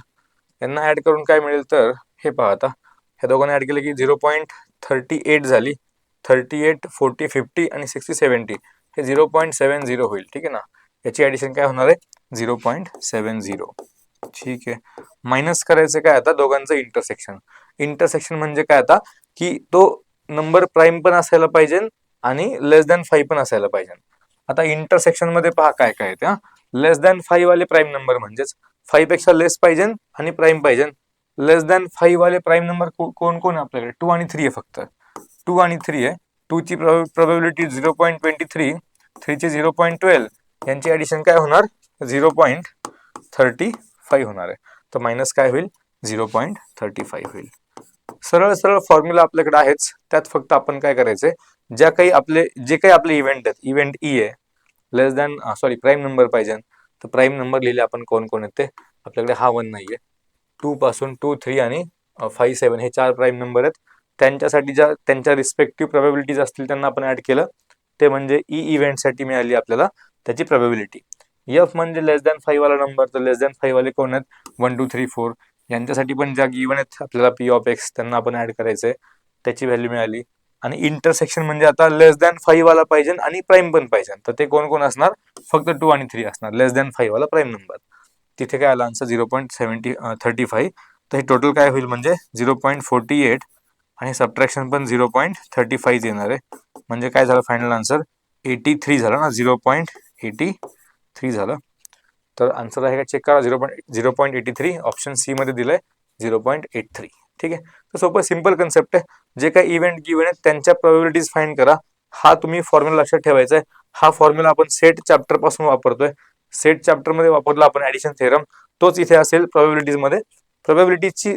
यांना ऍड करून काय मिळेल, तर हे पहा आता, ह्या दोघांना ऍड केलं की 0.38 झाली, 38 40 50 आणि 60 70 हे 0.70 होईल. ठीक आहे ना. याची ऍडिशन काय होणार आहे 0.70. ठीक आहे. मायनस करायचं काय आता, दोघांचं इंटरसेक्शन. इंटरसेक्शन म्हणजे काय आता, की तो नंबर प्राईम पण असायला पाहिजे आणि लेस दॅन 5 पण असायला पाहिजे. आता इंटरसेक्शन मध्ये पहा काय काय आहे, लेस दॅन 5 वाले प्राईम नंबर म्हणजेच 5 पेक्षा लेस पाहिजे आणि प्राईम पाहिजे. लेस दॅन 5 वाले प्राईम नंबर कोण कोण आपल्याकडे, 2 आणि 3 आहे फक्त. 2 आणि 3 आहे. 2 ची प्रोबॅबिलिटी 0.23, 3 ची 0.12, यांची ऍडिशन काय होणार 0.35 होणार आहे. तर मायनस काय होईल 0.35 होईल. सरळ सरळ फॉर्म्युला आपल्याकडे आहेच, त्यात फक्त आपण काय करायचंय, जे काही आपले इव्हेंट आहेत, इव्हेंट ई आहे, लेस दॅन प्राईम नंबर पाहिजे, तर प्राईम नंबर लिहिले आपण कोण कोण आहेत ते. आपल्याकडे हा 1 नाहीये, 2 पासून 2 3 आणि 5 7 हे 4 प्राईम नंबर आहेत. त्यांच्यासाठी ज्या त्यांच्या रिस्पेक्टिव्ह प्रोबॅबिलिटीज असतील त्यांना आपण ऍड केलं, ते म्हणजे ई इव्हेंटसाठी मिळाली आपल्याला त्याची प्रोबॅबिलिटी. एफ म्हणजे लेस दॅन 5 वाला नंबर, तर लेस दॅन 5 वाले कोण आहेत 1 2 3 4, यांच्यासाठी पण ज्या गिवन आहेत आपल्याला पी ऑफ एक्स, त्यांना आपण ऍड करायचंय, त्याची व्हॅल्यू मिळाली. आणि इंटरसेक्शन म्हणजे आता लेस दॅन 5 वाला पाहिजे आणि प्राईम पण पाहिजे, तर ते कोण कोण असणार, फक्त 2 आणि 3 असणार, लेस दॅन 5 वाला प्राईम नंबर. तिथे काय आला आन्सर 0.35. तर हे टोटल काय होईल म्हणजे 0.48 आणि सबट्रॅक्शन पण 0.35 येणार आहे. म्हणजे काय झालं फायनल आन्सर 83 झाला ना, 0.83 झालं. तर आन्सर आहे का चेक करा, 0.83 ऑप्शन सी मध्ये दिलंय 0.83. ठीक आहे, तर सोपं सिंपल कन्सेप्ट आहे. जे काही इव्हेंट गिव्हन आहेत त्यांच्या प्रोबॅबिलिटीज फाइंड करा. हा तुम्ही फॉर्म्युला लक्षात ठेवायचा आहे. हा फॉर्म्युला आपण सेट चॅप्टर पासून वापरतोय. सेट चॅप्टर मध्ये वापरला आपण ऍडिशन थेरम, तोच इथे असेल प्रोबॅबिलिटीज मध्ये. प्रोबॅबिलिटीजची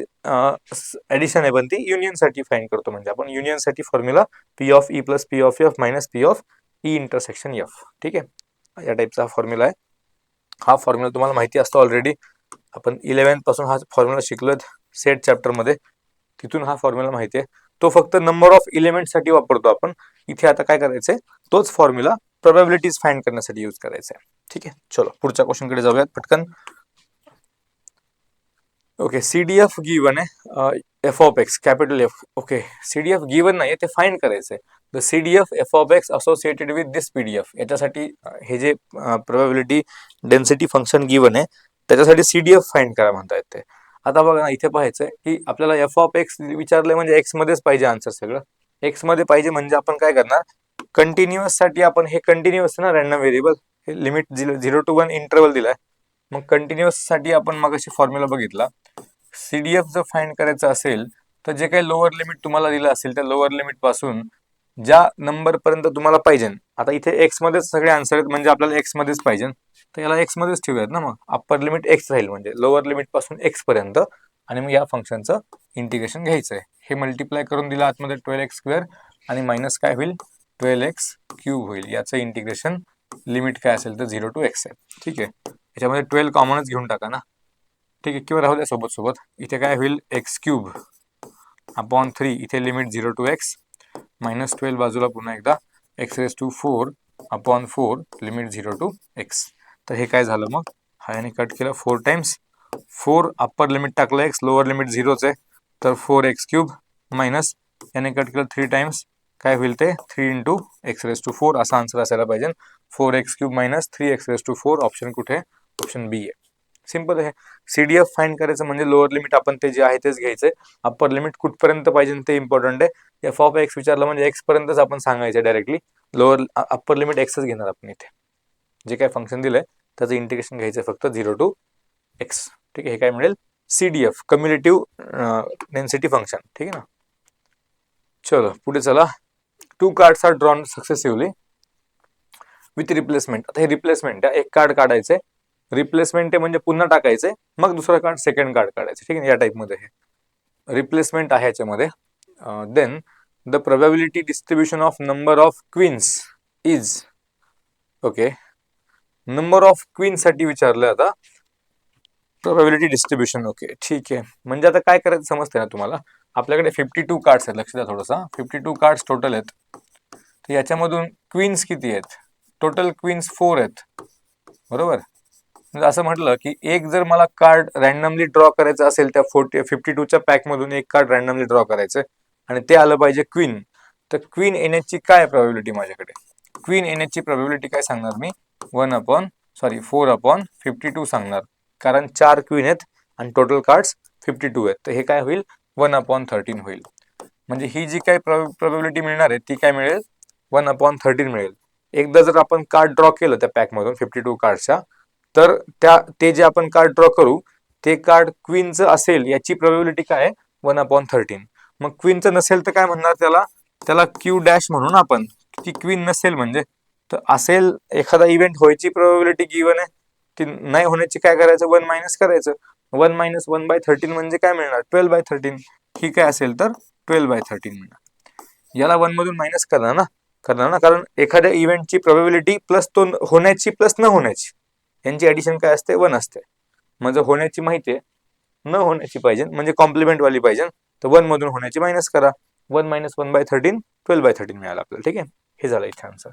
ऍडिशन आहे पण ती युनियन साठी फाइंड करतो. म्हणजे आपण युनियन साठी formula P of E plus P of F minus P of E intersection F. ठीक आहे, या टाईपचा फॉर्म्युला आहे. हा फॉर्म्युला तुम्हाला माहिती असतो ऑलरेडी. आपण 11th पासून हा फॉर्म्युला शिकलोय सेट चॅप्टर मध्ये, तिथून हा फॉर्म्युला माहिती आहे. तो फक्त नंबर ऑफ एलिमेंट साठी वापरतो आपण. इथे आता काय करायचंय, तोच फॉर्म्युला प्रोबॅबिलिटीज फाइंड करण्यासाठी यूज करायचा आहे. ठीक आहे, चलो पुढच्या क्वेश्चन कडे जाऊयात पटकन. ओके, सीडीएफ गिवन आहे F of x capital F. Okay, CDF given नाही ते फाइंड करायचंय. The CDF F of x associated with this PDF. याच्यासाठी हे जे प्रोबॅबिलिटी डेन्सिटी फंक्शन गिवन आहे त्याच्यासाठी सीडीएफ फाइंड करा म्हणता येते. आता बघा ना, इथे पाहायचंय की आपल्याला एफ ऑफ एक्स विचारलंय म्हणजे एक्स मध्येच पाहिजे आन्सर. सगळं एक्स मध्ये पाहिजे म्हणजे आपण काय करणार, कंटिन्युअस साठी आपण हे कंटिन्युअस ना रॅन्डम व्हेरिएबल, हे लिमिट 0 to 1 इंटरवल दिलाय. मग कंटिन्युअस साठी आपण मग अशी फॉर्म्युला बघितला. सीडीएफ जर फाइंड करायचं असेल तर जे काही लोअर लिमिट तुम्हाला दिलं असेल त्या लोअर लिमिट पासून ज्या नंबर पर्यंत तुम्हाला पाहिजे, आता इथे एक्स मध्येच सगळे आन्सर आहेत म्हणजे आपल्याला एक्स मध्येच पाहिजे, तर याला एक्स मध्येच ठेवूयात ना. मग अप्पर लिमिट एक्स राहील म्हणजे लोअर लिमिट पासून एक्स पर्यंत, आणि मग या फंक्शनचं इंटिग्रेशन घ्यायचंय. हे मल्टिप्लाय करून दिलं आतमध्ये 12x² आणि मायनस काय होईल 12x³ होईल. याचं इंटिग्रेशन लिमिट काय असेल तर 0 to x आहे. ठीक आहे, याच्यामध्ये 12 कॉमनच घेऊन टाका ना. ठीक आहे, किंवा राहू द्या सोबत सोबत. इथे काय होईल x³ अपॉन 3, इथे लिमिट 0 to x मायनस 12 बाजूला पुन्हा एकदा x⁴ upon 4 limit 0 to x. तर हे काय झालं मग, हा याने कट केलं 4 टाइम्स 4 अप्पर लिमिट टाकलं x, लोअर लिमिट 0च आहे तर 4x³ मायनस याने कट केलं 3 टाइम्स, काय होईल ते 3 इंटू x⁴ असा आन्सर असायला पाहिजे. 4x³ मायनस 3x⁴, ऑप्शन कुठे, ऑप्शन बी आहे. सिंपल आहे. सीडीएफ फाइंड करायचं म्हणजे लोअर लिमिट आपण ते जे आहे तेच घ्यायचंय. अप्पर लिमिट कुठपर्यंत पाहिजे ते इम्पॉर्टंट आहे. एफ ऑफ एक्स विचारलं म्हणजे एक्स पर्यंतच आपण सांगायचं डायरेक्टली. लोअर अप्पर लिमिट एक्सच घेणार आपण. इथे जे काय फंक्शन दिलंय त्याचं इंटिग्रेशन घ्यायचं फक्त 0 to x. ठीक आहे, हे काय मिळेल सीडीएफ कम्युलेटिव्ह डेन्सिटी फंक्शन. ठीक आहे ना. चलो पुढे चला. 2 cards are drawn successively with replacement. आता हे रिप्लेसमेंट आहे, एक कार्ड काढायचंय, रिप्लेसमेंट आहे म्हणजे पुन्हा टाकायचंय, मग दुसरा कार्ड सेकंड कार्ड काढायचं. ठीक आहे, या टाइप मध्ये हे रिप्लेसमेंट आहे याच्यामध्ये. Then the probability distribution of number of queens is. Okay, number of queen साठी विचारलं आता प्रोबॅबिलिटी डिस्ट्रीब्युशन. ओके ठीक आहे, म्हणजे आता काय करायचं समजते ना तुम्हाला. आपल्याकडे 52 कार्ड्स आहेत, लक्ष द्या थोडंसं. 52 कार्ड्स टोटल आहेत, तर याच्यामधून क्वीन्स किती आहेत, टोटल क्वीन्स 4 आहेत बरोबर. म्हणजे असं म्हटलं की एक जर मला कार्ड रॅन्डमली ड्रॉ करायचं असेल त्या 52च्या पॅक मधून एक कार्ड रॅन्डमली ड्रॉ करायचं आणि ते आलं पाहिजे क्वीन, तर क्वीन येण्याची काय प्रोबॅबिलिटी माझ्याकडे, क्वीन येण्याची प्रोबॅबिलिटी काय सांगणार मी 4/52 सांगणार, कारण 4 क्वीन आहेत आणि टोटल कार्ड्स 52 आहेत, तर हे काय होईल 1/13 होईल. म्हणजे ही जी काही प्रोबॅबिलिटी मिळणार आहे ती काय मिळेल 1/13 मिळेल. एकदा जर आपण कार्ड ड्रॉ केलं त्या पॅक मधून 52 कार्डच्या, तर ते जे आपण कार्ड ड्रॉ करू ते कार्ड क्वीनचं असेल याची प्रोबॅबिलिटी काय आहे 1/13. मग क्वीनचं नसेल तर काय म्हणणार त्याला क्यू डॅश म्हणून आपण. ती क्वीन नसेल म्हणजे तर असेल एखादा इव्हेंट व्हायची प्रोबॅबिलिटी गिवन आहे, ती नाही होण्याची काय करायचं 1 मायनस करायचं. 1 मायनस 1/13 म्हणजे काय मिळणार 12/13. ही काय असेल तर 12/13 मिळणार. याला 1 मधून मायनस करणार ना, कारण एखाद्या इव्हेंटची प्रोबॅबिलिटी प्लस तो होण्याची प्लस न होण्याची यांची ऍडिशन काय असते 1 असते. म्हणजे होण्याची माहिती आहे, न होण्याची पाहिजे म्हणजे कॉम्प्लिमेंट वाली पाहिजे, तर 1 मधून होण्याची मायनस करा. 1 मायनस 1/13 12/13 मिळालं आपल्याला. ठीक आहे, हे झालं इथे आन्सर.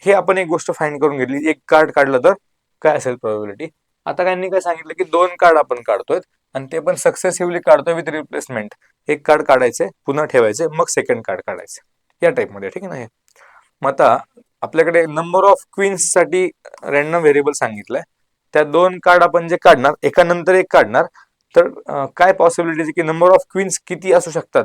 हे आपण एक गोष्ट फाइंड करून घेतली, एक कार्ड काढलं तर काय असेल प्रोबॅबिलिटी. आता त्यांनी काय सांगितलं की 2 कार्ड आपण काढतोय आणि ते पण सक्सेसिव्हली काढतोय विथ रिप्लेसमेंट. एक कार्ड काढायचे पुन्हा ठेवायचे मग सेकंड कार्ड काढायचे, या टाइप मध्ये. ठीक आहे ना. हे मग आता आपल्याकडे नंबर ऑफ क्वीन्स साठी रॅन्डम व्हेरिएबल सांगितलंय, त्या 2 कार्ड आपण जे काढणार एका नंतर एक काढणार, तर काय पॉसिबिलिटी की नंबर ऑफ क्वीन्स किती असू शकतात.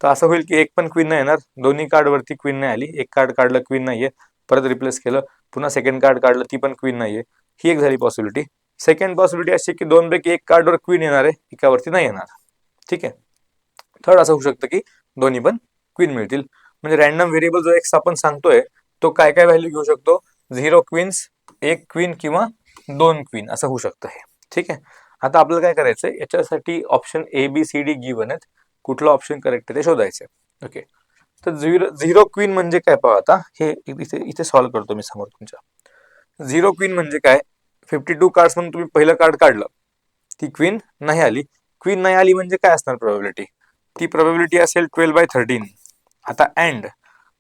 तर असं होईल की एक पण क्वीन नाही येणार, दोन्ही कार्ड वरती क्वीन नाही आली, एक कार्ड काढलं क्वीन नाहीये, परत रिप्लेस केलं, पुन्हा सेकंड कार्ड काढलं ती पण क्वीन नाहीये, ही एक झाली पॉसिबिलिटी. सेकंड पॉसिबिलिटी अशी की दोन पैकी एक कार्डवर क्वीन येणार आहे, एकावरती नाही येणार. ठीक आहे. थर्ड असं होऊ शकतं की दोन्ही पण क्वीन मिळतील. म्हणजे रॅन्डम व्हेरिएबल जो एक्स आपण सांगतोय तो काय काय व्हॅल्यू घेऊ शकतो, 0 क्वीन्स, 1 क्वीन किंवा 2 क्वीन असं होऊ शकतं हे. ठीक आहे. आता आपल्याला काय करायचंय, याच्यासाठी option A B C D given आहेत, कुठलं ऑप्शन करेक्ट आहे ते शोधायचंय. ओके. तर झिरो क्वीन म्हणजे काय पहा, आता हे इथे इथे सॉल्व्ह करतो मी समोर तुमच्या. झिरो क्वीन म्हणजे काय, 52 कार्ड्स म्हणून तुम्ही पहिलं कार्ड काढलं, ती क्वीन नाही आली. क्वीन नाही आली म्हणजे काय असणार प्रोबॅबिलिटी, ती प्रोबॅबिलिटी असेल 12/13. आता अँड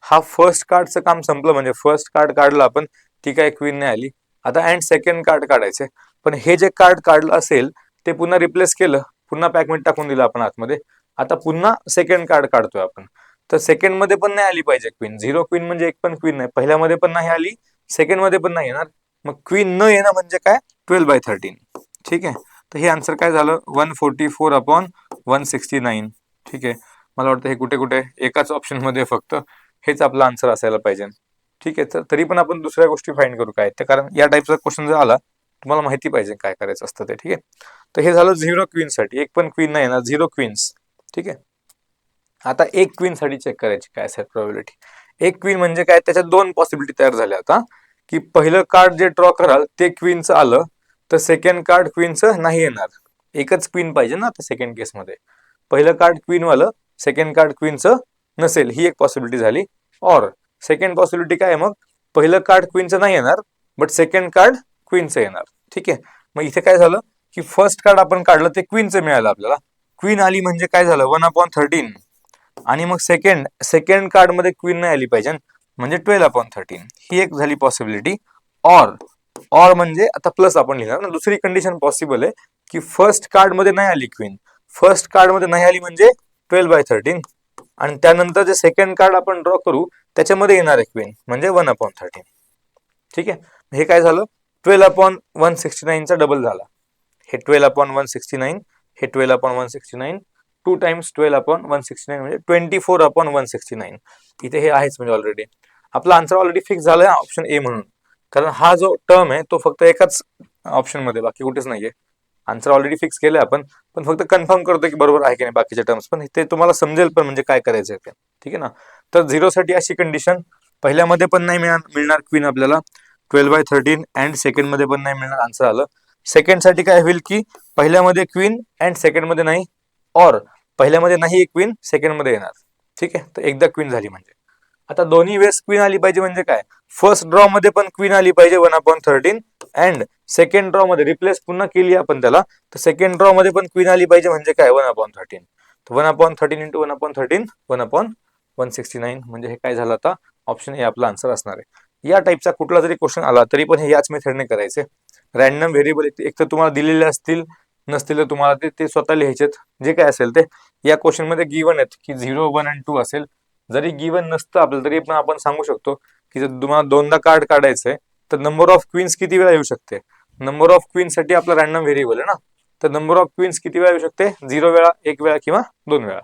हा फर्स्ट कार्डचं काम संपलं, म्हणजे फर्स्ट कार्ड काढलं आपण, ती काय क्वीन नाही आली. आता अँड सेकंड कार्ड काढायचे, पण हे जे कार्ड काढलं असेल ते पुन्हा रिप्लेस केलं, पुन्हा पॅकमेट टाकून दिलं आपण आतमध्ये. आता पुन्हा सेकंड कार्ड काढतोय आपण, तर सेकंड मध्ये पण नाही आली पाहिजे क्वीन. 0 क्वीन म्हणजे एक पण क्वीन नाही, पहिल्यामध्ये पण नाही आली, सेकंड मध्ये पण नाही येणार. मग क्वीन न येणं म्हणजे काय, 12/13. ठीक आहे. तर हे आन्सर काय झालं, 144/169. ठीक आहे. मला वाटतं हे कुठे कुठे एकाच ऑप्शन मध्ये फक्त हेच आपला आन्सर असायला पाहिजे. ठीक आहे. तर तरी पण आपण दुसऱ्या गोष्टी फाइंड करू काय ते, कारण या टाईपचा क्वेश्चन जर आला तुम्हाला माहिती पाहिजे काय करायचं असतं ते. ठीक आहे. तर हे झालं 0 क्वीन साठी, एक पण क्वीन नाही येणार, 0 क्वीन्स. ठीक आहे. आता एक क्वीन साठी चेक करायची काय असेल प्रोबॅबिलिटी. एक क्वीन म्हणजे काय, त्याच्यात दोन पॉसिबिलिटी तयार झाल्या आता, की पहिलं कार्ड जे ड्रॉ कराल ते क्वीनचं आलं तर सेकंड कार्ड क्वीनचं नाही येणार. एकच क्वीन पाहिजे ना आता सेकंड केसमध्ये, पहिलं कार्ड क्वीन वालं, सेकंड कार्ड क्वीनचं नसेल, ही एक पॉसिबिलिटी झाली. और सेकंड पॉसिबिलिटी काय आहे मग, पहिलं कार्ड क्वीनचं नाही येणार बट सेकंड कार्ड क्वीनचं येणार. ठीक आहे. मग इथे काय झालं की फर्स्ट कार्ड आपण काढलं ते क्वीनचं मिळालं आपल्याला, क्वीन आली म्हणजे काय झालं 1/13. आणि मग सेकंड कार्ड मध्ये क्वीन नाही आली पाहिजे, म्हणजे 12/13. ही एक झाली पॉसिबिलिटी. और म्हणजे आता प्लस आपण लिहिणार ना, दुसरी कंडिशन पॉसिबल आहे की फर्स्ट कार्ड मध्ये नाही आली क्वीन, फर्स्ट कार्ड मध्ये नाही आली म्हणजे 12/13, आणि त्यानंतर जे सेकंड कार्ड आपण ड्रॉ करू त्याच्यामध्ये येणार आहे क्वीन, म्हणजे 1/13. ठीक आहे. हे काय झालं, 12/169 चा डबल झाला. हे 12/169, हे 12/169, 2 टाइम्स 12/169 म्हणजे 24/169. इथे हे आहेच म्हणजे ऑलरेडी आपला आन्सर ऑलरेडी फिक्स झालाय ऑप्शन ए म्हणून, कारण हा जो टर्म आहे तो फक्त एकाच ऑप्शन मध्ये, बाकी कुठेच नाहीये. आन्सर ऑलरेडी फिक्स केलंय आपण, पण फक्त कन्फर्म करतो की बरोबर आहे की नाही बाकीचे टर्म्स, पण ते तुम्हाला समजेल पण म्हणजे काय करायचं ते. ठीक आहे ना. तर 0 साठी अशी कंडिशन, पहिल्यामध्ये पण नाही मिळणार क्वीन आपल्याला 12/13, अँड सेकंड मध्ये पण नाही मिळणार, आन्सर आलं. सेकंड साठी काय होईल की पहिल्यामध्ये क्वीन अँड सेकंड मध्ये नाही, और पहिल्यामध्ये नाही एक क्वीन, सेकंड मध्ये येणार. ठीक आहे. तर एकदा क्वीन झाली म्हणजे. आता दोन्ही वेळेस क्वीन आली पाहिजे म्हणजे काय, फर्स्ट ड्रॉ मध्ये पण क्वीन आली पाहिजे 1/13, अँड सेकंड ड्रॉ मध्ये रिप्लेस पुन्हा केली आपण त्याला, तर सेकंड ड्रॉ मध्ये पण क्वीन आली पाहिजे म्हणजे काय 1/13. तर 1/13 इंटू 1/13 1/169, म्हणजे हे काय झालं आता ऑप्शन ए आपला आन्सर असणार आहे. या टाईपचा कुठला जरी क्वेश्चन आला तरी पण हे याच मेथडने करायचे. रॅन्डम व्हेरिएबल एक तर तुम्हाला दिलेले असतील, नसतील तर तुम्हाला ते स्वतः लिहायचेत, जे काय असेल ते. या क्वेश्चन मध्ये गिव्हन आहेत की 0, 1 आणि 2 असेल. जरी गिव्हन नसतं आपल्याला तरी पण आपण सांगू शकतो की जर तुम्हाला दोनदा कार्ड काढायचंय तर नंबर ऑफ क्वीन्स किती वेळा येऊ शकते. नंबर ऑफ क्वीन्स साठी आपला रॅन्डम व्हेरिएबल आहे ना, तर नंबर ऑफ क्वीन्स किती वेळा येऊ शकते, 0 वेळा, 1 वेळा किंवा 2 वेळा.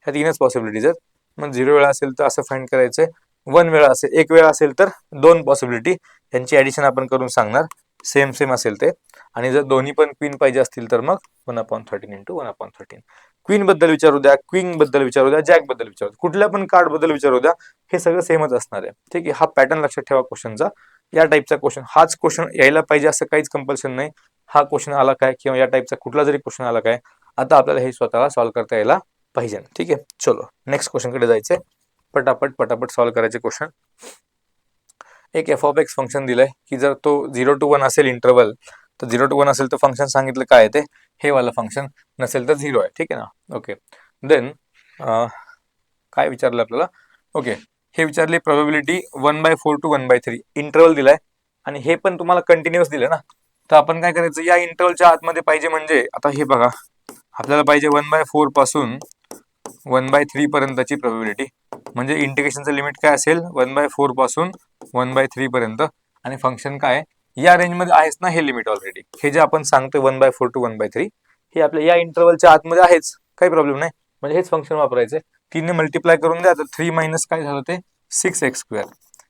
ह्या तीनच पॉसिबिलिटीज आहेत. मग 0 वेळा असेल तर असं फाइंड करायचंय, 1 वेळा असेल, 1 वेळा असेल तर 2 पॉसिबिलिटी, यांची ऍडिशन आपण करून सांगणार, सेम सेम असेल ते. आणि जर दोन्ही पण क्वीन पाहिजे असतील तर मग 1/13 इंटू 1/13. क्वीन बद्दल विचारू द्या, क्वीन बद्दल विचारू द्या, जॅक बद्दल विचारू द्या, कुठल्या पण कार्ड बद्दल विचारू द्या, हे सगळं सेमच असणार आहे. ठीक आहे. हा पॅटर्न लक्षात ठेवा क्वेश्चनचा. या टाईपचा क्वेश्चन, हाच क्वेश्चन यायला पाहिजे असं काहीच कंपल्शन नाही. हा क्वेश्चन आला काय किंवा या टाईपचा कुठला जरी क्वेश्चन आला काय, आता आपल्याला हे स्वतःला सॉल्व्ह करता यायला पाहिजे. ठीक आहे. चलो नेक्स्ट क्वेश्चन कडे जायचंय. पटापट सॉल्व्ह करायचे क्वेश्चन. एक f(x) फंक्शन दिलंय की जर तो 0 to 1 असेल इंटरवल, तर 0 to 1 असेल तर फंक्शन सांगितलं काय ते, हे वाला फंक्शन, नसेल तर 0 आहे. ठीक आहे ना. ओके. देन काय विचारलं आपल्याला, ओके, हे विचारले प्रोबॅबिलिटी 1/4 to 1/3, इंटरवल दिलाय आणि हे पण तुम्हाला कंटिन्युअस दिलं ना, तर आपण काय करायचं, या इंटरवलच्या आतमध्ये पाहिजे, म्हणजे आता हे बघा आपल्याला पाहिजे 1/4 पासून 1/3 पर्यंतची प्रोबॅबिलिटी, म्हणजे इंटिग्रेशनचं लिमिट काय असेल 1/4 पासून 1/3 पर्यंत, आणि फंक्शन काय या रेंजमध्ये आहेच ना, हे लिमिट ऑलरेडी, हे जे आपण सांगतोय 1/4 to 1/3 हे आपल्या या इंटरवलच्या आतमध्ये आहेच, काही प्रॉब्लेम नाही. म्हणजे हेच फंक्शन वापरायचं. 3 ने मल्टिप्लाय करून द्या, तर 3 मायनस काय झालं ते 6x².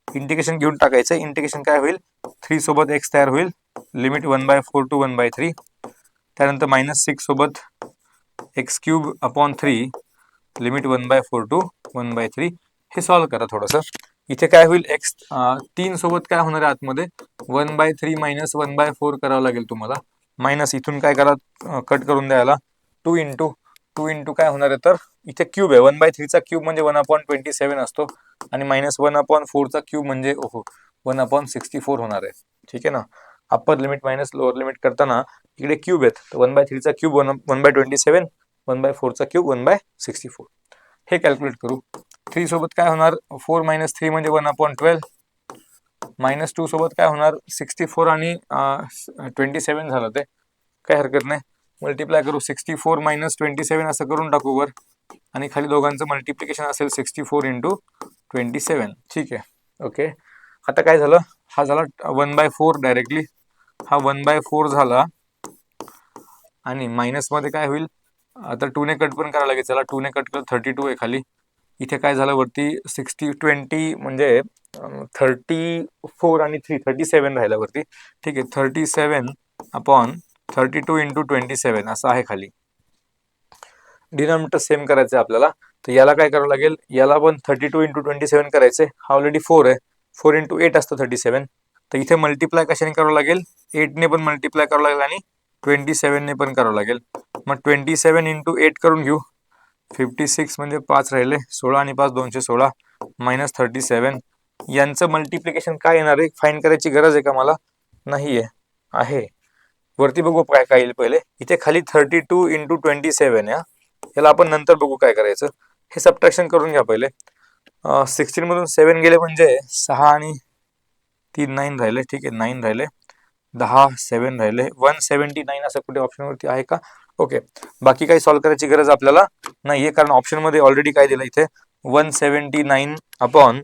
इंटिग्रेशन घेऊन टाकायचं, इंटिग्रेशन काय होईल 3 सोबत x तयार होईल, लिमिट 1/4 टू 1/3, त्यानंतर -6 सोबत x³ अपॉन 3 लिमिट 1/4 टू 1/3. हे सॉल्व्ह करा थोडंसं. इथे काय होईल, x3 सोबत काय होणार आहे आतमध्ये 1/3 मायनस 1/4 करावं लागेल तुम्हाला. मायनस इथून काय करा, कट करून द्यायला 2 इंटू काय होणार आहे, तर इथे क्यूब आहे. 1/3 चा क्यूब म्हणजे 1/27 असतो आणि -1/4 चा क्यूब म्हणजे 1/64 होणार आहे. ठीक आहे ना. Upper limit minus lower limit करताना इकडे क्यूब आहेत, 1/3 चा क्यूब 1/27, 1/4 चा क्यूब 1/64. हे कॅल्क्युलेट करू. 3 सोबत काय होणार, 4 - 3 म्हणजे 1/12. -2 सोबत काय होणार, 64 आणि 27 झालं, ते काही हरकत नाही. मल्टिप्लाय करू, 64 - 27 असं करून टाकू वर, आणि खाली दोघांचं मल्टिप्लिकेशन असेल 64 इंटू 27. ठीक आहे. ओके. आता काय झालं, हा झाला 1/4 डायरेक्टली, हा 1/4 झाला, आणि मायनस मध्ये काय होईल, आता 2 ने कट पण करायला लागेल. चला 2 ने कट कर, 32 आहे खाली. इथे काय झालं वरती 20 म्हणजे 34 आणि 3 37 राहिला वरती. ठीक आहे. 37 अपॉन 32 इंटू 27 असं आहे खाली. डिनॉमिनेटर सेम करायचं आहे आपल्याला, तर याला काय करावं लागेल, याला पण 32 इंटू 27 करायचे. हा ऑलरेडी 4 आहे, 4 इंटू 8 असतं 37. तर इथे मल्टिप्लाय कशाने करावं लागेल, 8 ने पण मल्टिप्लाय करावं लागेल आणि 27 ने पण करावं लागेल. मग 27 इंटू 8 करून घेऊ. 56 म्हणजे 5 राहिले, 16 आणि 5 216 मायनस 37. यांचं मल्टिप्लिकेशन काय येणार आहे, फाइंड करायची गरज आहे का मला, नाही आहे. वरती बघू काय काय येईल पहिले. इथे खाली 32 इंटू 27 या, याला आपण नंतर बघू काय करायचं. हे सबट्रॅक्शन करून घ्या पहिले. 16 मधून 7 गेले म्हणजे 6 आणि 3 9 राहिले. ठीक आहे, 9 राहिले, 10 7 राहिले, 179 असं कुठे ऑप्शन वरती आहे का. ओके. बाकी काही सॉल्व्ह करायची गरज आपल्याला नाहीये, कारण ऑप्शन मध्ये ऑलरेडी काय दिलं इथे 179 अपॉन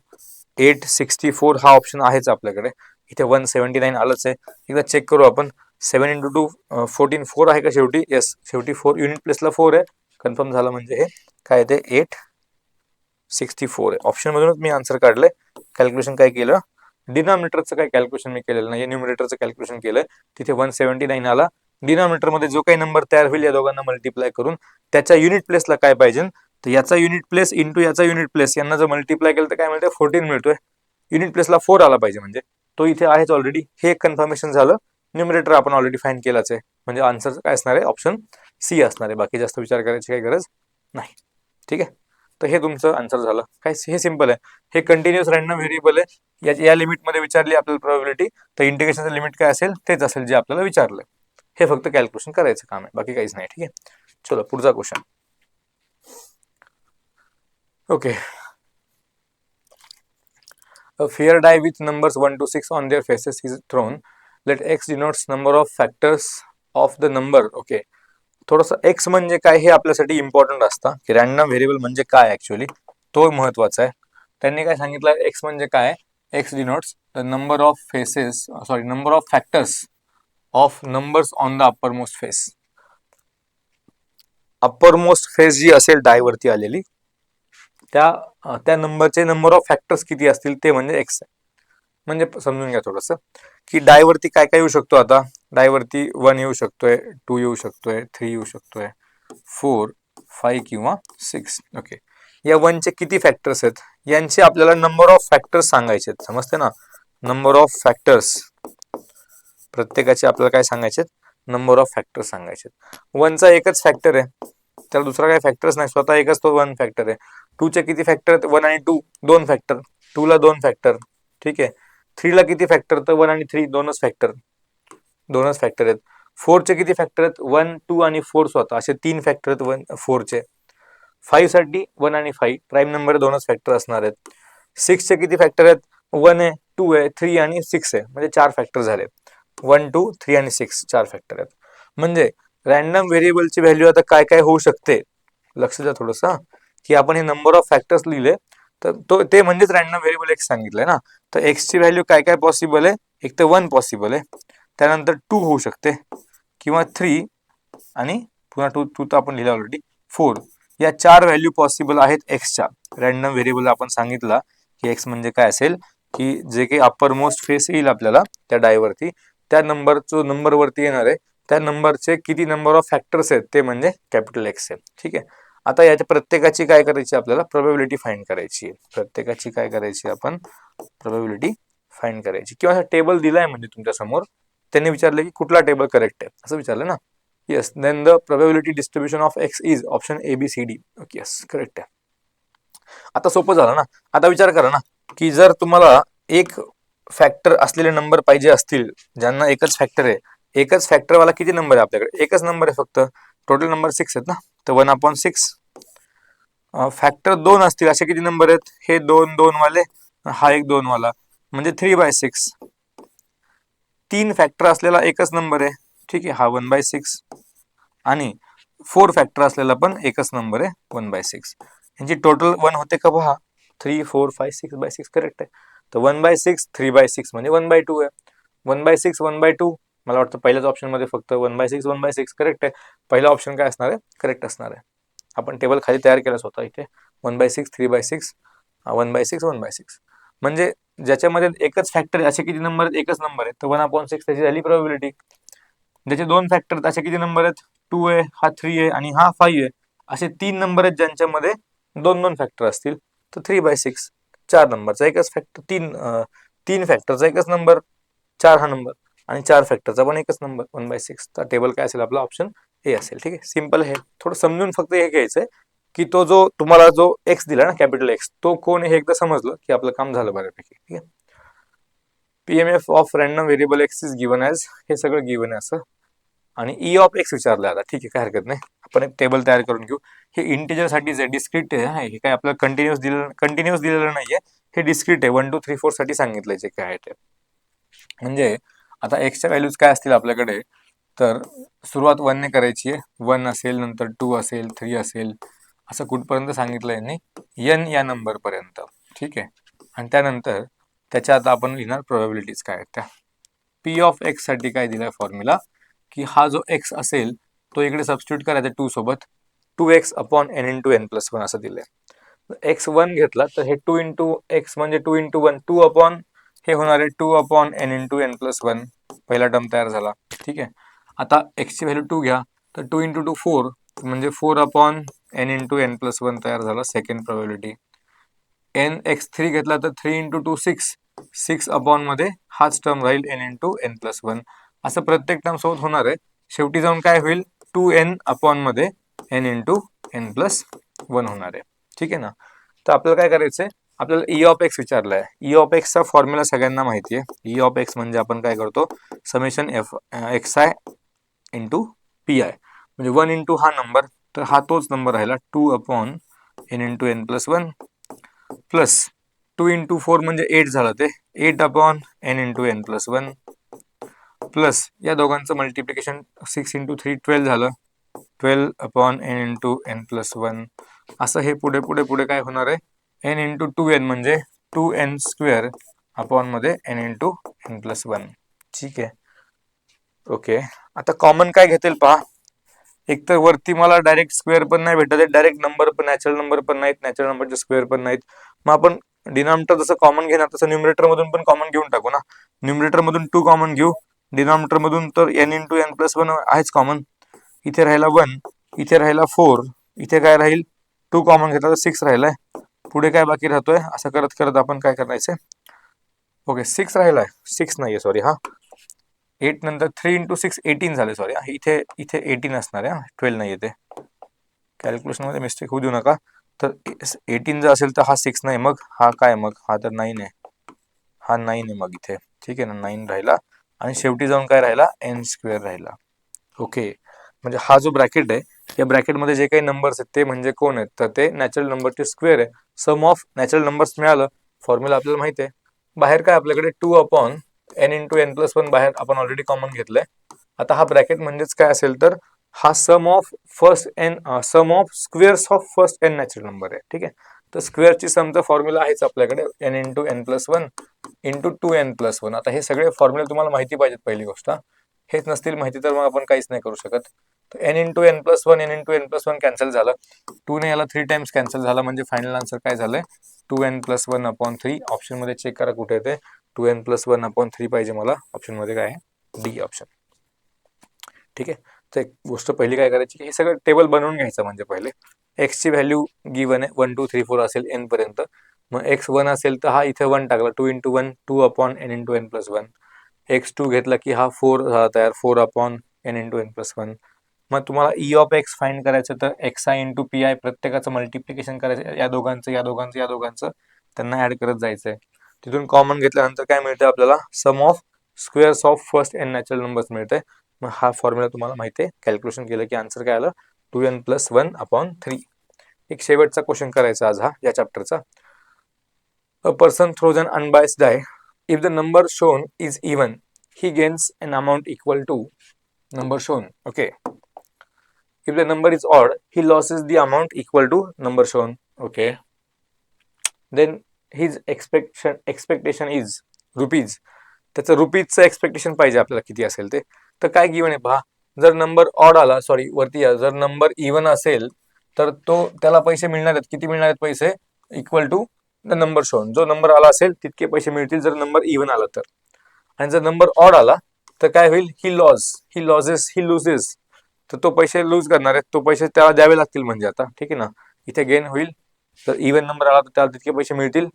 864 हा ऑप्शन आहेच आपल्याकडे. इथे 179 आलंच आहे. एकदा चेक करू आपण. 7 इंटू 2 14 4 आहे का शेवटी, येस शेवटी 4, युनिट प्लेसला 4 आहे. कन्फर्म झालं म्हणजे हे काय ते 864 आहे. ऑप्शन मधूनच मी आन्सर काढलंय. कॅल्क्युलेशन काय केलं, डिनॉमिनेटरचं काही कॅल्क्युलेशन मी केलेलं नाही, न्यूमरेटरचं कॅल्क्युलेशन केलं. तिथे 179 आला. डिनॉमिनेटर मध्ये जो काही नंबर तयार होईल या दोघांना मल्टिप्लाय करून त्याच्या युनिट प्लेसला काय पाहिजे, तर याचा युनिट प्लेस इंटू याचा युनिट प्लेस यांना जर मल्टिप्लाय केलं तर काय मिळते, 14 मिळतोय. युनिट प्लेसला 4 आला पाहिजे, म्हणजे तो इथे आहेच ऑलरेडी. हे कन्फर्मेशन झालं. न्यूमरेटर आपण ऑलरेडी फाइंड केलाच आहे, म्हणजे आन्सर काय असणार आहे, ऑप्शन सी असणार आहे. बाकी जास्त विचार करायची काही गरज नाही. ठीक आहे. तर हे तुमचं आन्सर झालं. काय हे सिंपल आहे. हे कंटिन्युअस रॅन्डम व्हेरिएबल आहे. या लिमिटमध्ये विचारली आपल्याला प्रोबॅबिलिटी, तर इंटिग्रेशनचं लिमिट काय असेल तेच असेल जे आपल्याला विचारलं. हे फक्त कॅल्क्युलेशन करायचं काम आहे, बाकी काहीच नाही. ठीक आहे. चलो पुढचा question. Okay. A fair die with numbers 1 to 6 on their faces is thrown. Let x denotes number of factors of the number. Okay. थोडंसं एक्स म्हणजे काय हे आपल्यासाठी इम्पॉर्टंट असतं, की रॅन्डम व्हेरिएबल म्हणजे काय ऍक्च्युअली, तो महत्वाचा आहे. त्यांनी काय सांगितलं, एक्स म्हणजे काय, x denotes the number of faces, sorry number of factors of numbers on the uppermost face. Uppermost face जी असेल डाय वरती आलेली, त्या नंबरचे नंबर ऑफ फॅक्टर्स किती असतील ते म्हणजे एक्स आहे. म्हणजे समजून घ्या थोडंसं, की डायवरती काय काय येऊ शकतो. आता डायवरती 1 येऊ शकतोय, 2 येऊ शकतोय, 3 येऊ शकतोय, 4 5 किंवा 6. ओके. या 1चे किती फॅक्टर्स आहेत यांचे आपल्याला नंबर ऑफ फॅक्टर्स सांगायचे आहेत. समजते ना, नंबर ऑफ फॅक्टर्स प्रत्येकाचे आपल्याला काय सांगायचे, नंबर ऑफ फॅक्टर्स सांगायचे. 1चा एकच फॅक्टर आहे, त्याला दुसरा काही फॅक्टर्स नाही, स्वतः एकच तो 1 फॅक्टर आहे. 2चे किती फॅक्टर आहेत, 1 आणि 2 2 फॅक्टर, 2 ला 2 फॅक्टर. ठीक आहे. 3 ला किती फॅक्टर, तर 1 आणि 3 दोनच फॅक्टर आहेत. 4चे किती फॅक्टर आहेत, 1 2 आणि 4 स्वतः, असे 3 फॅक्टर आहेत 4चे. 5 साठी 1 आणि 5 प्राईम नंबर दोनच फॅक्टर असणार आहेत. 6चे किती फॅक्टर आहेत, 1 आहे, 2 आहे, 3 आणि 6 आहे, म्हणजे 4 फॅक्टर झाले. 1 2 3 आणि 6 4 फॅक्टर आहेत. म्हणजे रॅन्डम व्हेरिएबलची व्हॅल्यू आता काय काय होऊ शकते, लक्ष द्या थोडंसं, की आपण हे नंबर ऑफ फॅक्टर्स लिहिले, तर ते म्हणजेच रॅन्डम व्हेरिएबल एक्स सांगितलंय ना. तर एक्सची व्हॅल्यू काय काय पॉसिबल आहे, एक तर 1 पॉसिबल आहे, त्यानंतर 2 होऊ शकते, किंवा 3 आणि पुन्हा 2 तर आपण लिहिला ऑलरेडी, 4. या 4 व्हॅल्यू पॉसिबल आहेत एक्सच्या. रॅन्डम व्हेरिएबल आपण सांगितला की एक्स म्हणजे काय असेल, की जे काही अप्पर मोस्ट फेस येईल आपल्याला त्या डायवरती त्या नंबरचं नंबरवरती येणार आहे त्या नंबरचे किती नंबर ऑफ फॅक्टर्स आहेत ते म्हणजे कॅपिटल एक्स आहे. ठीक आहे. आता याच्या प्रत्येकाची काय करायची आपल्याला प्रोबॅबिलिटी फाइंड करायची आहे. प्रत्येकाची काय करायची आपण प्रोबॅबिलिटी फाइंड करायची किंवा टेबल दिलाय म्हणजे तुमच्या समोर त्यांनी विचारलं की कुठला टेबल करेक्ट आहे असं विचारलं ना. Yes, then the probability distribution of X is option ABCD. Okay, yes correct आहे. आता सोपं झालं ना. आता विचार करा ना की जर तुम्हाला एक फॅक्टर असलेले नंबर पाहिजे असतील ज्यांना एकच फॅक्टर आहे, एकच फॅक्टरवाला किती नंबर आहे आपल्याकडे? एकच नंबर आहे फक्त. टोटल नंबर 6 आहेत ना, तर 1/6. फॅक्टर 2 असतील असे किती नंबर आहेत? हे 2 वाले, हा एक 2 वाला, म्हणजे 3/6. 3 फॅक्टर असलेला एकच नंबर आहे. ठीक आहे, हा 1/6. आणि 4 फॅक्टर असलेला पण एकच नंबर आहे 1/6. यांची टोटल 1 होते का पहा. 3, 4, 5, 6/6 करेक्ट आहे. तर 1/6, 3/6 म्हणजे 1/2 आहे. 1/6, 1/2. मला वाटतं पहिल्याच ऑप्शन मध्ये फक्त 1/6, 1/6 करेक्ट आहे. पहिला ऑप्शन काय असणार आहे? करेक्ट असणार आहे. आपण टेबल खाली तयार केलाच होता इथे. 1/6, 3/6, 1/6, 1/6. म्हणजे ज्याच्यामध्ये एकच फॅक्टर आहे असे किती नंबर आहेत? एकच नंबर आहे, तर 1/6 त्याची झाली प्रोबॅबिलिटी. ज्याचे 2 फॅक्टर असे किती नंबर आहेत? 2 आहे, हा 3 आहे आणि हा 5 आहे. असे 3 नंबर आहेत ज्यांच्यामध्ये 2 फॅक्टर असतील, तर 3/6. 4 नंबरचा एकच फॅक्टर, 3 फॅक्टरचा एकच नंबर, 4 हा नंबर, आणि 4 फॅक्टरचा पण एकच नंबर 1/6. तर टेबल काय असेल आपला? ऑप्शन ए असेल. ठीक आहे, सिंपल आहे. थोडं समजून फक्त हे घ्यायचंय की तो जो तुम्हाला जो एक्स दिला ना, कॅपिटल एक्स, तो कोण हे एकदा समजलं की आपलं काम झालं बऱ्यापैकी. ठीक आहे. PMF of random variable x is given as, हे सगळं गिवन आहे असं. आणि ई ऑफ एक्स विचारलं आता. ठीक आहे, काय हरकत नाही, आपण एक टेबल तयार करून घेऊ. हे इंटिजर साठीच आहे, डिस्क्रीट आहे. हे काय आपल्याला कंटिन्युअस दिलेलं नाहीये, हे डिस्क्रीट आहे. 1 2 3 4 साठी सांगितलंय जे काय आहे ते. म्हणजे आता एक्सच्या व्हॅल्यूज काय असतील आपल्याकडे, तर सुरुवात 1 ने करायची आहे. 1 असेल, नंतर 2 असेल, 3 असेल, असं कुठपर्यंत सांगितलं यांनी? n या नंबर पर्यंत. ठीक आहे. आणि त्यानंतर त्याच्या आता आपण लिहिणार प्रोबॅबिलिटीज काय आहेत त्या. पी ऑफ एक्स साठी काय दिलाय फॉर्म्युला, की हा जो एक्स असेल तो इकडे सबस्टिट्यूट करायचा 2 सोबत. 2x upon n into n+1 असं दिलंय. x1 घेतला तर हे 2 इंटू एक्स म्हणजे 2 इंटू 1, 2 अपॉन हे होणार आहे 2 अपॉन n इंटू n+1. पहिला टर्म तयार झाला. ठीक आहे. आता x ची व्हॅल्यू 2 घ्या, तर 2 इंटू 2 4, म्हणजे 4 अपॉन n इंटू n+1 तयार झाला. Second probability. x3 घेतला तर 3 इंटू 2 6, 6 अपॉन मध्ये हाच टर्म राहील n इंटू n+1. असं प्रत्येक टर्म सोबत होणार आहे. शेवटी जाऊन काय होईल? 2n अपॉन मध्ये n इंटू n+1 होणार आहे. ठीक आहे ना. तर आपल्याला काय करायचंय? आपल्याला ई ऑफ एक्स विचारलाय. ई ऑफ एक्सचा फॉर्म्युला सगळ्यांना माहिती आहे. ई ऑफ एक्स म्हणजे आपण काय करतो? Summation xi into P I, म्हणजे 1 इंटू हा नंबर, तर हा तोच नंबर राहिला 2 upon n into n+1 plus 2 into 4 म्हणजे 8 झालं, ते 8 upon n into n+1 plus या दोघांचं मल्टिप्लिकेशन 6 इंटू 3 12 झालं, 12 अपॉन n इंटू n+1. असं हे पुढे पुढे पुढे काय होणार आहे? n इंटू 2n म्हणजे 2n² अपॉन मध्ये n इंटू n+1. ठीक आहे. ओके. आता कॉमन काय घेतील पहा. एक तर वरती मला डायरेक्ट स्क्वेअर पण नाही भेटत आहे, डायरेक्ट नंबर पण, नॅचरल नंबर पण नाहीत, नॅचरल नंबरचे स्क्वेअर पण नाहीत. मग आपण डिनॉमिनेटर जसं कॉमन घेणार तसं न्यूमरेटर मधून पण कॉमन घेऊन टाकू ना. न्यूमरेटर मधून 2 कॉमन घेऊ, डिनॉमिनेटर मधून तर n इंटू n+1 आहेच कॉमन. इथे राहिला 1, इथे राहिला 4, इथे काय राहील? 2 कॉमन घेतला तर 6 राहिलाय. पुढे काय बाकी राहतोय? असं करत करत आपण काय करायचंय? ओके, 6 राहिलाय, 6 नाहीये, सॉरी, हा 8 नंतर 3 इंटू 6 18 झाले. सॉरी, इथे इथे 18 असणार आहे, 12 नाही येते. कॅल्क्युलेशन मध्ये मिस्टेक होऊ देऊ नका. तर 18 जर असेल तर हा 6 नाही, मग हा काय? मग हा तर 9 आहे, हा 9 आहे मग इथे. ठीक आहे ना, 9 राहिला. आणि शेवटी जाऊन काय राहिला? n² राहिला. ओके. म्हणजे हा जो ब्रॅकेट आहे, या ब्रॅकेटमध्ये जे काही नंबर्स आहेत ते म्हणजे कोण आहेत? तर ते नॅचरल नंबरचे स्क्वेअर आहे. सम ऑफ नॅचरल नंबर्स मिळालं. फॉर्म्युला आपल्याला माहिती आहे. बाहेर काय आपल्याकडे 2 अपॉन n इंटू n+1 बाहेर आपण ऑलरेडी कॉमन घेतलंय. आता हा ब्रॅकेट म्हणजेच काय असेल? तर हा sum of squares of first n natural number आहे. ठीक आहे. तर स्क्वेअरची समचा फॉर्म्युला आहेच आपल्याकडे, n into n+1 into 2n+1. आता हे सगळे फॉर्म्युले तुम्हाला माहिती पाहिजेत, पहिली गोष्ट. हेच नसतील माहिती तर मग आपण काहीच नाही करू शकत. तर n into n+1, n into n+1 cancel झालं. 2 ने याला 3 टाइम्स कॅन्सल झाला, म्हणजे फायनल आन्सर काय झालंय? 2n+1/3. ऑप्शन मध्ये चेक करा कुठे येते. 2n+1/3 पाहिजे मला, ऑप्शन मध्ये काय आहे? D option. ठीक आहे. तर एक गोष्ट पहिली काय करायची की हे सगळं टेबल बनवून घ्यायचं. म्हणजे पहिले एक्सची व्हॅल्यू गिवन आहे 1 2 3 4 असेल एन पर्यंत. मग एक्स 1 असेल तर हा इथे 1 टाकला, 2 × 1 2 upon n into n plus 1. X 2 घेतला की हा 4 झाला तयार, 4 upon n into n plus 1. मग तुम्हाला ई ऑफ एक्स फाइंड करायचं तर X I into P I प्रत्येकाचं मल्टिप्लिकेशन करायचं, या दोघांचं या दोघांचं या दोघांचं, त्यांना ऍड करत जायचंय. तिथून कॉमन घेतल्यानंतर काय मिळतं आपल्याला, sum of squares of first n natural numbers मिळते. मग हा फॉर्म्युला तुम्हाला माहिती आहे, कॅल्क्युलेशन केलं की आन्सर काय आलं, 2n + 1 अपॉन 3. एक शेवटचा क्वेश्चन करायचा आज हा या चॅप्टरचा. A person throws an unbiased die. If the number shown is even, he gains an amount equal to number shown. Okay. If the number is odd, he loses the amount equal to number shown. Okay. Then his expectation is rupees. त्याचं रुपीजचं expectation पाहिजे आपल्याला किती असेल ते. तर काय given आहे पहा, जर नंबर ऑड आला, सॉरी वरती या, जर नंबर इवन असेल तर तो त्याला पैसे मिळणार आहेत. किती मिळणार आहेत पैसे, equal to the number shown. जो नंबर आला असेल तितके पैसे मिळतील जर नंबर इवन आला तर. आणि जर नंबर ऑड आला तर काय होईल, ही लॉजेस, ही लुजेस. तर तो पैसे लूज करणार आहे, तो पैसे त्याला द्यावे लागतील. म्हणजे आता ठीक आहे ना, इथे गेन होईल. जर इवन नंबर आला तर त्याला तितके पैसे मिळतील,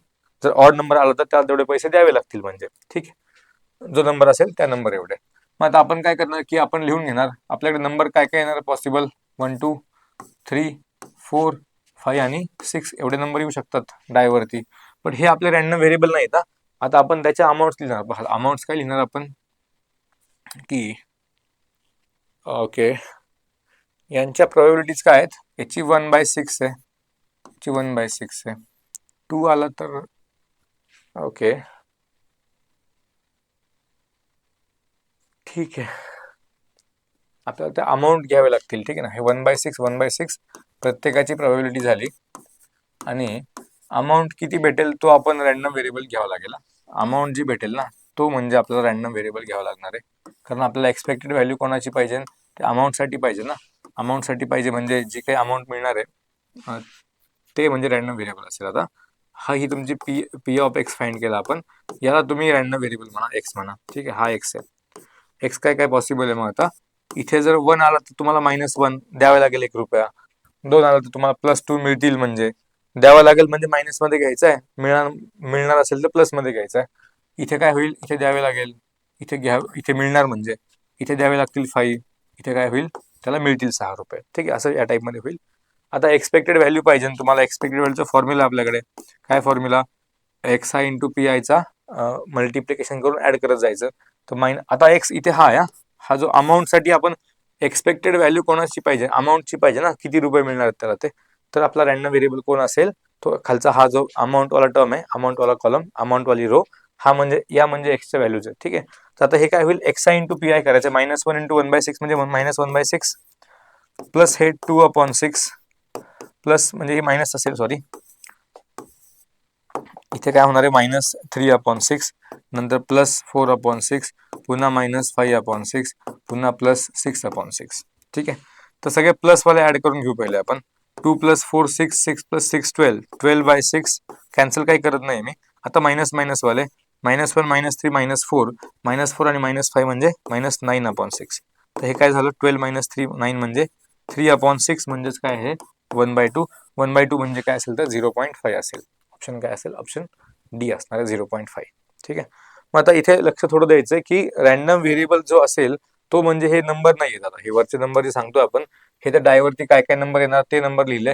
जर ऑड नंबर आला तर त्याला तेवढे पैसे द्यावे लागतील. म्हणजे ठीक आहे, जो नंबर असेल त्या नंबर एवढे. मग आता आपण काय करणार की आपण लिहून घेणार आपल्याकडे नंबर काय काय येणार पॉसिबल, 1 2 3 4 5 आणि 6 एवढे नंबर येऊ शकतात डायवरती. पण हे आपले रॅन्डम व्हेरिएबल नाहीत. आता आपण त्याच्या अमाऊंट्स लिहिणार. अमाऊंट्स काय लिहिणार आपण की ओके, यांच्या प्रोबॅबिलिटीज काय आहेत, याची 1/6 आहे, याची 1/6 आहे. 2 आला तर ओके ठीक आहे, आपल्याला त्या अमाऊंट घ्यावे लागतील. ठीक आहे ना, हे 1/6 प्रत्येकाची प्रोबॅबिलिटी झाली. आणि अमाऊंट किती भेटेल तो आपण रॅन्डम व्हेरिएबल घ्यावा लागेल. अमाऊंट जी भेटेल ना तो म्हणजे आपल्याला रॅन्डम व्हेरिएबल घ्यावा लागणार आहे. कारण आपल्याला एक्सपेक्टेड व्हॅल्यू कोणाची पाहिजे, ते अमाऊंटसाठी पाहिजे ना. अमाऊंटसाठी पाहिजे म्हणजे जी काही अमाऊंट मिळणार आहे ते म्हणजे रॅन्डम व्हेरिएबल असेल. आता हा ही तुमची पी ऑफ एक्स फाइंड केला आपण, याला तुम्ही रॅन्डम व्हेरिएबल म्हणा, एक्स म्हणा. ठीक आहे, हा एक्स आहे. एक्स काय काय पॉसिबल आहे मग आता, इथे जर 1 आला तर तुम्हाला -1 द्यावे लागेल, 1 रुपया. 2 आला तर तुम्हाला +2 मिळतील, म्हणजे द्यावं लागेल, म्हणजे मायनस मध्ये घ्यायचं आहे. मिळणार असेल तर प्लस मध्ये घ्यायचं आहे. इथे काय होईल, इथे द्यावे लागेल, इथे मिळणार म्हणजे इथे द्यावे लागतील 5, इथे काय होईल, त्याला मिळतील 6 रुपये. ठीक आहे, असं या टाईपमध्ये होईल. आता एक्सपेक्टेड व्हॅल्यू पाहिजे तुम्हाला. एक्सपेक्टेड व्हॅल्यूचा फॉर्म्युला आपल्याकडे काय, formula x I into P आयचा मल्टिप्लिकेशन करून ऍड करत जायचं. तर आता एक्स इथे हा आहे, हा जो अमाऊंटसाठी आपण एक्सपेक्टेड व्हॅल्यू कोणाची पाहिजे, अमाऊंटची पाहिजे ना, किती रुपये मिळणार आहेत त्याला ते. तर आपला रॅन्डम व्हेरिएबल कोण असेल, तो खालचा हा जो अमाऊंट वाला टर्म आहे, अमाऊंट वाला कॉलम, अमाऊंट वाली रो, हा म्हणजे या म्हणजे एक्सच्या व्हॅल्यूज आहे. ठीक आहे, तर आता हे काय होईल, x I into P I करायचं, -1 इंटू 1/6 म्हणजे -1/6 प्लस हे 2/6 प्लस म्हणजे हे मायनस असेल, सॉरी इथे काय होणार आहे, -3/6 नंतर +4/6 पुन्हा -5/6 पुन्हा +6/6. ठीक आहे, तर सगळे प्लसवाले ऍड करून घेऊ पहिले आपण. 2 + 4 6 6 + 6 12 12/6 कॅन्सल काही करत नाही मी. आता मायनस वाले -1 -3 -4 -4 आणि -5 म्हणजे -9/6. तर हे काय झालं, 12 - 3 9 म्हणजे 3/6 म्हणजेच काय आहे 1/2. 1/2 म्हणजे काय असेल तर 0.5 असेल. ऑप्शन काय असेल, ऑप्शन डी असणार आहे 0.5. ठीक आहे, मग आता इथे लक्ष थोडं द्यायचं की रॅन्डम व्हेरिएबल जो असेल तो म्हणजे हे नंबर नाही येत. आता हे वरचे नंबर जे सांगतो आपण, हे तर डायवरती काय काय नंबर येणार ते नंबर लिहिले,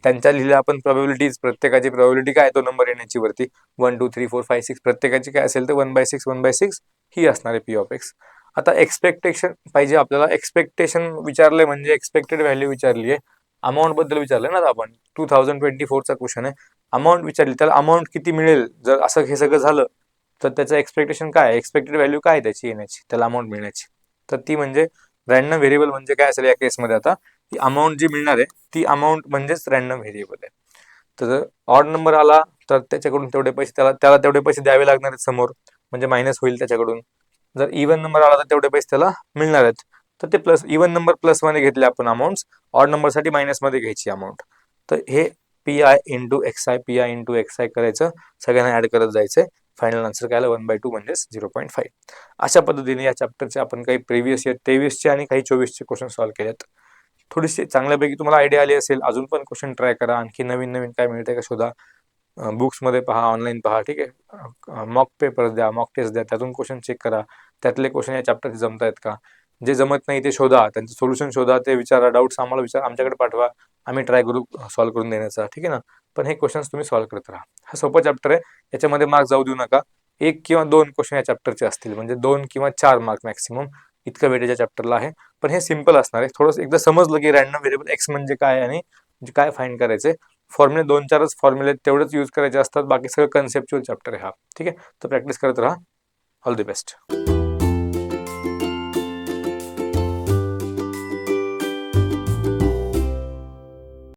त्यांच्या लिहिल्या आपण प्रोबॅबिलिटीज, प्रत्येकाची प्रोबॅबिलिटी काय तो नंबर येण्याची वरती 1 2 3 4 5 6 प्रत्येकाची काय असेल तर 1/6 ही असणार आहे पी ऑफ एक्स. आता एक्सपेक्टेशन पाहिजे आपल्याला. एक्सपेक्टेशन विचारले म्हणजे एक्सपेक्टेड व्हॅल्यू विचारली आहे, अमाऊंट बद्दल विचारलं ना आपण. 2024चा क्वेश्चन आहे, अमाऊंट विचारली, त्याला अमाऊंट किती मिळेल जर असं हे सगळं झालं तर त्याचं एक्सपेक्टेशन काय, एक्सपेक्टेड व्हॅल्यू काय त्याची येण्याची, त्याला अमाऊंट मिळण्याची. तर ती म्हणजे रॅन्डम व्हेरिएबल म्हणजे काय असेल या केसमध्ये, आता ती अमाऊंट जी मिळणार आहे ती अमाऊंट म्हणजेच रॅन्डम व्हेरिएबल आहे. तर जर ऑड नंबर आला तर त्याच्याकडून तेवढे पैसे त्याला तेवढे पैसे द्यावे लागणार आहेत समोर, म्हणजे मायनस होईल त्याच्याकडून. जर इव्हन नंबर आला तर तेवढे पैसे त्याला मिळणार आहेत. तर ते प्लस, इव्हन नंबर प्लस मध्ये घेतले आपण अमाऊंट, ऑड नंबरसाठी मायनस मध्ये घ्यायची अमाऊंट. तर हे P I into X I, P I into X I करायचं, सगळ्यांना ऍड करत जायचंय. फायनल आन्सर काय आलं 1/2 म्हणजेच 0.5. अशा पद्धतीने या चॅप्टरचे आपण काही प्रिव्हियस इयर 23चे आणि काही 24चे क्वेश्चन सॉल्व्ह केलेत. थोडीशी चांगल्यापैकी तुम्हाला आयडिया आली असेल. अजून पण क्वेश्चन ट्राय करा, आणखी नवीन नवीन काय मिळतंय का शोधा. बुक्समध्ये पहा, ऑनलाईन पहा, ठीक आहे. मॉक पेपर द्या, मॉक टेस्ट द्या, त्यातून क्वेश्चन चेक करा. त्यातले क्वेश्चन या चॅप्टरचे जमतायत का. जे जमत नाही ते शोधा, त्यांचं सोल्युशन शोधा, ते विचारा, डाऊट्स आम्हाला विचारा, आमच्याकडे पाठवा, आम्ही ट्राय करू सॉल्व्ह करून देण्याचा, ठीक आहे ना. पण हे क्वेश्चन्स तुम्ही सॉल्व्ह करत राहा. हा सोपा चॅप्टर आहे, याच्यामध्ये मार्क्स जाऊ देऊ नका. 1 किंवा 2 क्वेश्चन या चॅप्टरचे असतील, म्हणजे 2 किंवा 4 मार्क मॅक्सिमम इतकं वेटेज या चॅप्टरला आहे. पण हे सिम्पल असणार आहे. थोडंसं एकदा समजलं की रॅन्डम व्हेरिएबल एक्स म्हणजे काय आणि म्हणजे काय फाइंड करायचे. फॉर्म्युले 2-4च फॉर्म्युले तेवढेच यूज करायचे असतात, बाकी सगळं कन्सेप्च्युअल चॅप्टर आहे हा, ठीक आहे. तर प्रॅक्टिस करत राहा. All the best.